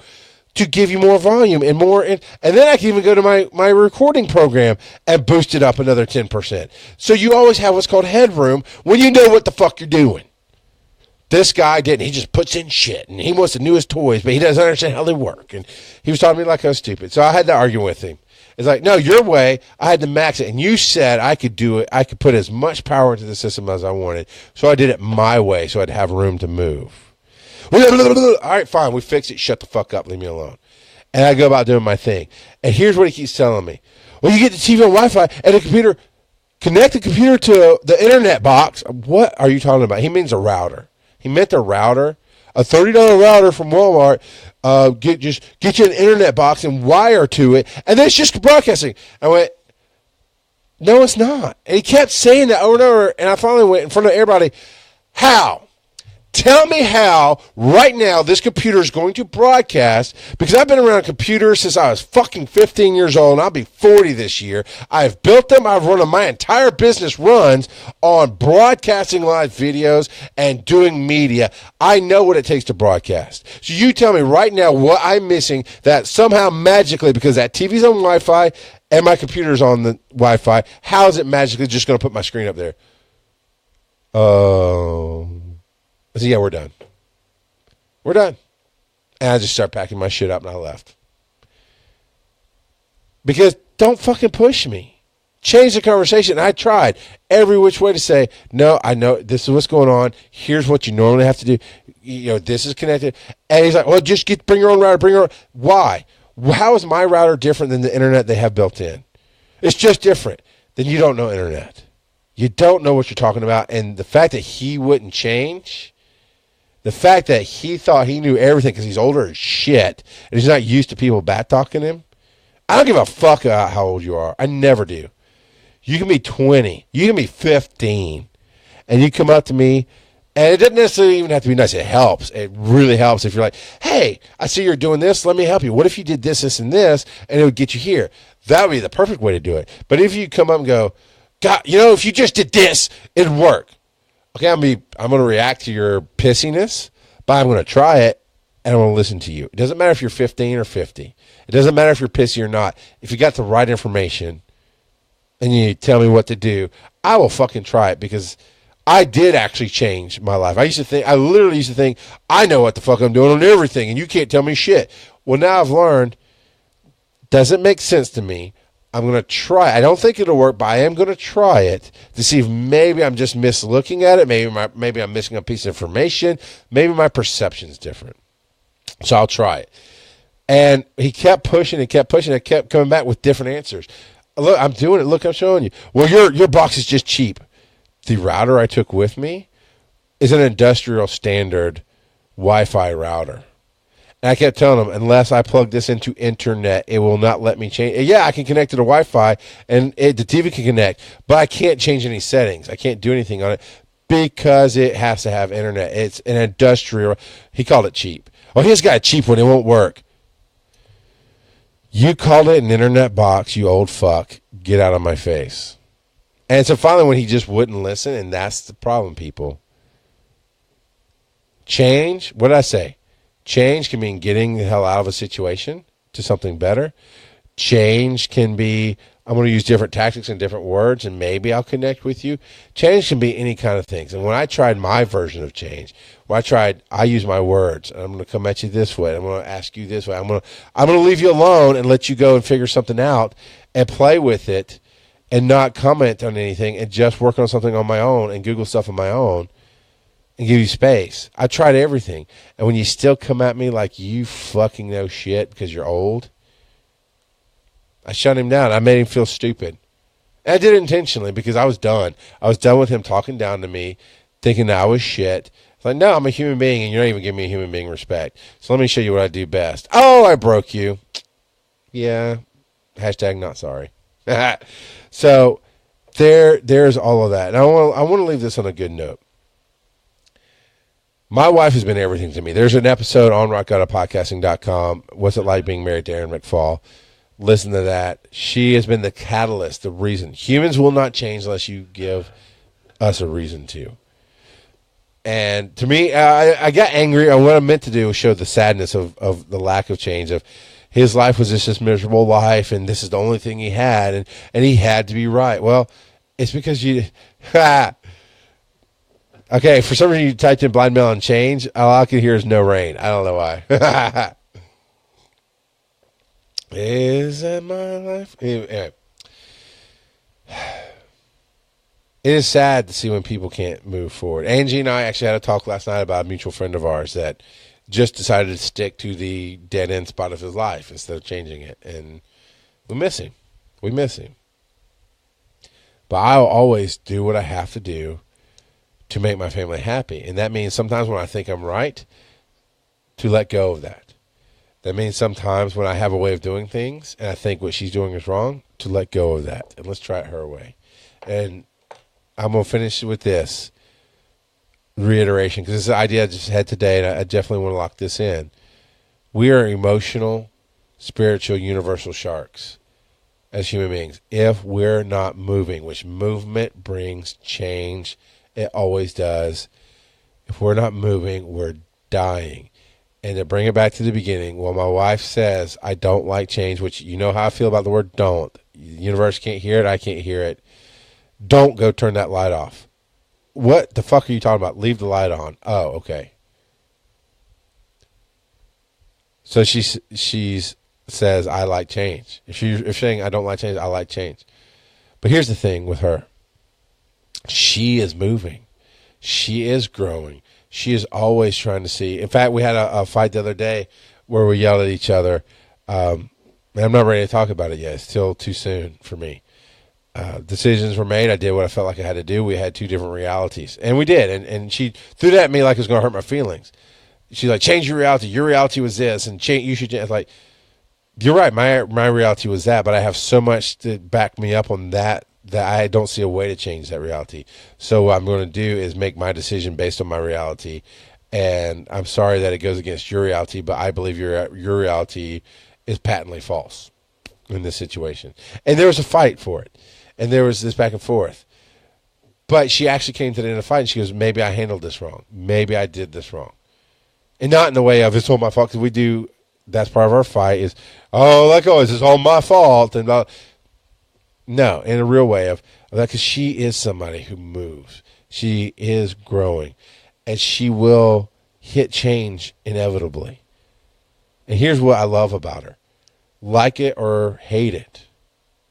A: to give you more volume and more. And then I can even go to my recording program and boost it up another 10%. So you always have what's called headroom when you know what the fuck you're doing. This guy didn't. He just puts in shit, and he wants the newest toys, but he doesn't understand how they work. And he was talking to me like I was stupid. So I had to argue with him. It's like, no, your way, I had to max it. And you said I could do it. I could put as much power into the system as I wanted. So I did it my way so I'd have room to move. All right, fine. We fix it. Shut the fuck up. Leave me alone. And I go about doing my thing. And here's what he keeps telling me. Well, you get the TV on Wi-Fi and the computer, connect the computer to the internet box. What are you talking about? He means a router. He meant a router. A $30 router from Walmart, get you an internet box and wire to it, and then it's just broadcasting. I went, no, it's not. And he kept saying that over and over, and I finally went in front of everybody, how? Tell me how right now this computer is going to broadcast, because I've been around computers since I was fucking 15 years old, and I'll be 40 this year. I've built them. I've run them. My entire business runs on broadcasting live videos and doing media. I know what it takes to broadcast. So you tell me right now what I'm missing that somehow magically, because that TV's on Wi-Fi and my computer's on the Wi-Fi, how is it magically just going to put my screen up there? Oh... I said, yeah, we're done. We're done. And I just started packing my shit up and I left. Because don't fucking push me. Change the conversation. I tried every which way to say, no, I know this is what's going on. Here's what you normally have to do. You know, this is connected. And he's like, well, just bring your own router. Bring your own. Why? How is my router different than the internet they have built in? It's just different. Then you don't know internet. You don't know what you're talking about. And the fact that he wouldn't change... The fact that he thought he knew everything because he's older as shit and he's not used to people back talking him. I don't give a fuck about how old you are. I never do. You can be 20. You can be 15. And you come up to me, and it doesn't necessarily even have to be nice. It helps. It really helps if you're like, hey, I see you're doing this. Let me help you. What if you did this, this, and this, and it would get you here? That would be the perfect way to do it. But if you come up and go, God, you know, if you just did this, it'd work. Okay, I'm going to react to your pissiness, but I'm going to try it, and I'm going to listen to you. It doesn't matter if you're 15 or 50. It doesn't matter if you're pissy or not. If you got the right information and you tell me what to do, I will fucking try it, because I did actually change my life. I literally used to think, I know what the fuck I'm doing on everything, and you can't tell me shit. Well, now I've learned, doesn't make sense to me. I'm going to try. I don't think it'll work, but I am going to try it to see if maybe I'm just mislooking at it. Maybe I'm missing a piece of information. Maybe my perception's different. So I'll try it. And he kept pushing and kept pushing. I kept coming back with different answers. Look, I'm doing it. Look, I'm showing you. Well, your box is just cheap. The router I took with me is an industrial standard Wi-Fi router. And I kept telling them, unless I plug this into internet, it will not let me change. Yeah, I can connect to the Wi-Fi, and the TV can connect, but I can't change any settings. I can't do anything on it because it has to have internet. It's an industrial. He called it cheap. Oh, he's got a cheap one. It won't work. You called it an internet box, you old fuck. Get out of my face. And so finally when he just wouldn't listen, and that's the problem, people. Change, what did I say? Change can mean getting the hell out of a situation to something better. Change can be, I'm going to use different tactics and different words, and maybe I'll connect with you. Change can be any kind of things. And when I tried my version of change, I use my words. And I'm going to come at you this way. I'm going to ask you this way. I'm going to leave you alone and let you go and figure something out and play with it and not comment on anything and just work on something on my own and Google stuff on my own. And give you space. I tried everything. And when you still come at me like you fucking know shit because you're old, I shut him down. I made him feel stupid. And I did it intentionally because I was done. I was done with him talking down to me, thinking that I was shit. It's like, no, I'm a human being, and you're not even giving me a human being respect. So let me show you what I do best. Oh, I broke you. Yeah. Hashtag not sorry. So there's all of that. And I want to leave this on a good note. My wife has been everything to me. There's an episode on rockauto.podcasting.com. What's it like being married to Aaron McFall? Listen to that. She has been the catalyst, the reason. Humans will not change unless you give us a reason to. And to me, I got angry. And what I meant to do was show the sadness of the lack of change. Of his life was just this miserable life, and this is the only thing he had, and he had to be right. Well, it's because you... Okay, for some reason you typed in blind melon change. All I can hear is no rain. I don't know why. Is that my life? Anyway. It is sad to see when people can't move forward. Angie and I actually had a talk last night about a mutual friend of ours that just decided to stick to the dead end spot of his life instead of changing it. And we miss him. We miss him. But I'll always do what I have to do to make my family happy. And that means sometimes when I think I'm right, to let go of that. That means sometimes when I have a way of doing things and I think what she's doing is wrong, to let go of that. And let's try it her way. And I'm going to finish with this reiteration, because this is an idea I just had today, and I definitely want to lock this in. We are emotional, spiritual, universal sharks as human beings. If we're not moving, which movement brings change, it always does. If we're not moving, we're dying. And to bring it back to the beginning, well, my wife says, I don't like change, which you know how I feel about the word don't. The universe can't hear it. I can't hear it. Don't go turn that light off. What the fuck are you talking about? Leave the light on. Oh, okay. So she says, I like change. If you're saying I don't like change, I like change. But here's the thing with her. She is moving. She is growing. She is always trying to see. In fact, we had a fight the other day where we yelled at each other. And I'm not ready to talk about it yet. It's still too soon for me. Decisions were made. I did what I felt like I had to do. We had two different realities. And we did. And she threw that at me like it was going to hurt my feelings. She's like, change your reality. Your reality was this. And you should change. It's like, you're right. My reality was that. But I have so much to back me up on that I don't see a way to change that reality. So what I'm going to do is make my decision based on my reality. And I'm sorry that it goes against your reality, but I believe your reality is patently false in this situation. And there was a fight for it. And there was this back and forth. But she actually came to the end of the fight and she goes, maybe I handled this wrong. Maybe I did this wrong. And not in the way of it's all my fault, because we do, that's part of our fight is, oh, like always, it's all my fault. And no, in a real way of that, because she is somebody who moves. She is growing. And she will hit change inevitably. And here's what I love about her. Like it or hate it,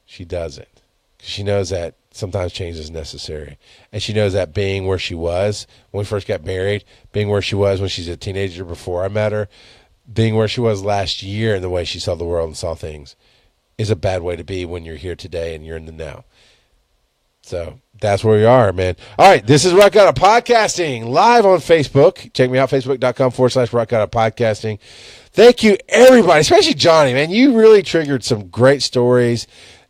A: she does it. She knows that sometimes change is necessary. And she knows that being where she was when we first got married, being where she was when she's a teenager before I met her, being where she was last year in the way she saw the world and saw things is a bad way to be when you're here today and you're in the now. So that's where we are, man. All right, this is Rock Out of Podcasting live on Facebook. Check me out, facebook.com/Rock Out of Podcasting. Thank you, everybody, especially Johnny, man. You really triggered some great stories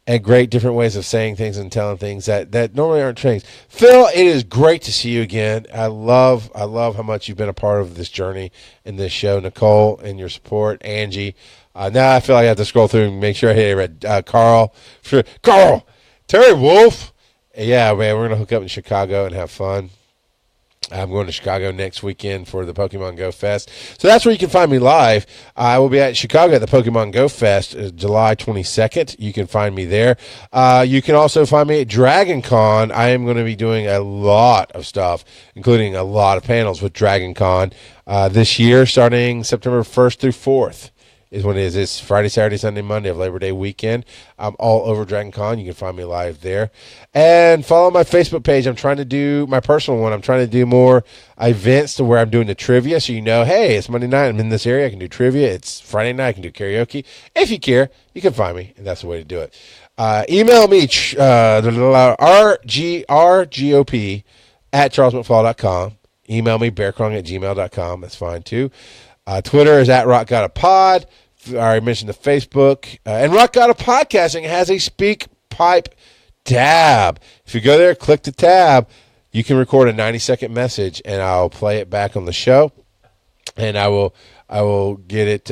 A: and great different ways of saying things and telling things that normally aren't trained. Phil, it is great to see you again. I love how much you've been a part of this journey in this show. Nicole and your support. Angie. Now I feel like I have to scroll through and make sure I hit Carl. Carl! Terry Wolf! Yeah, man, we're going to hook up in Chicago and have fun. I'm going to Chicago next weekend for the Pokemon Go Fest. So that's where you can find me live. I will be at Chicago at the Pokemon Go Fest July 22nd. You can find me there. You can also find me at Dragon Con. I am going to be doing a lot of stuff, including a lot of panels with Dragon Con this year, starting September 1st through 4th. Is when it is. It's Friday, Saturday, Sunday, Monday of Labor Day weekend. I'm all over Dragon Con. You can find me live there. And follow my Facebook page. I'm trying to do my personal one. I'm trying to do more events to where I'm doing the trivia. So you know, hey, it's Monday night. I'm in this area. I can do trivia. It's Friday night. I can do karaoke. If you care, you can find me. And that's the way to do it. Email me, RGOP at charlesmcfall.com. Email me, bearcrong@gmail.com. That's fine too. Twitter is at RockGottaPod. I already mentioned the Facebook. And Rock Gotta Podcasting has a Speak Pipe tab. If you go there, click the tab, you can record a 90-second message, and I'll play it back on the show. And I will get it.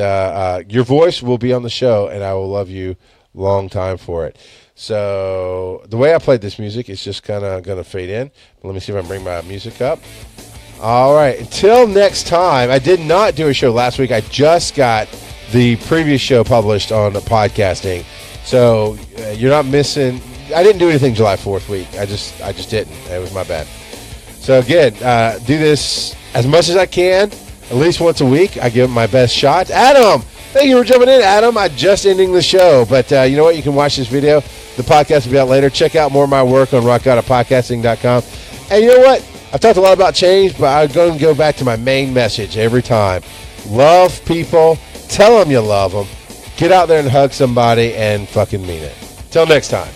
A: Your voice will be on the show, and I will love you long time for it. So the way I played this music is just kind of going to fade in. Let me see if I can bring my music up. All right. Until next time, I did not do a show last week. I just got the previous show published on the podcasting. So you're not missing. I didn't do anything July 4th week. I just didn't. It was my bad. So again, do this as much as I can, at least once a week. I give it my best shot. Adam, thank you for jumping in, Adam. I just ending the show, but you know what? You can watch this video. The podcast will be out later. Check out more of my work on rockgodofpodcasting.com. And you know what? I've talked a lot about change, but I'm going to go back to my main message every time. Love people. Tell them you love them. Get out there and hug somebody and fucking mean it. Till next time.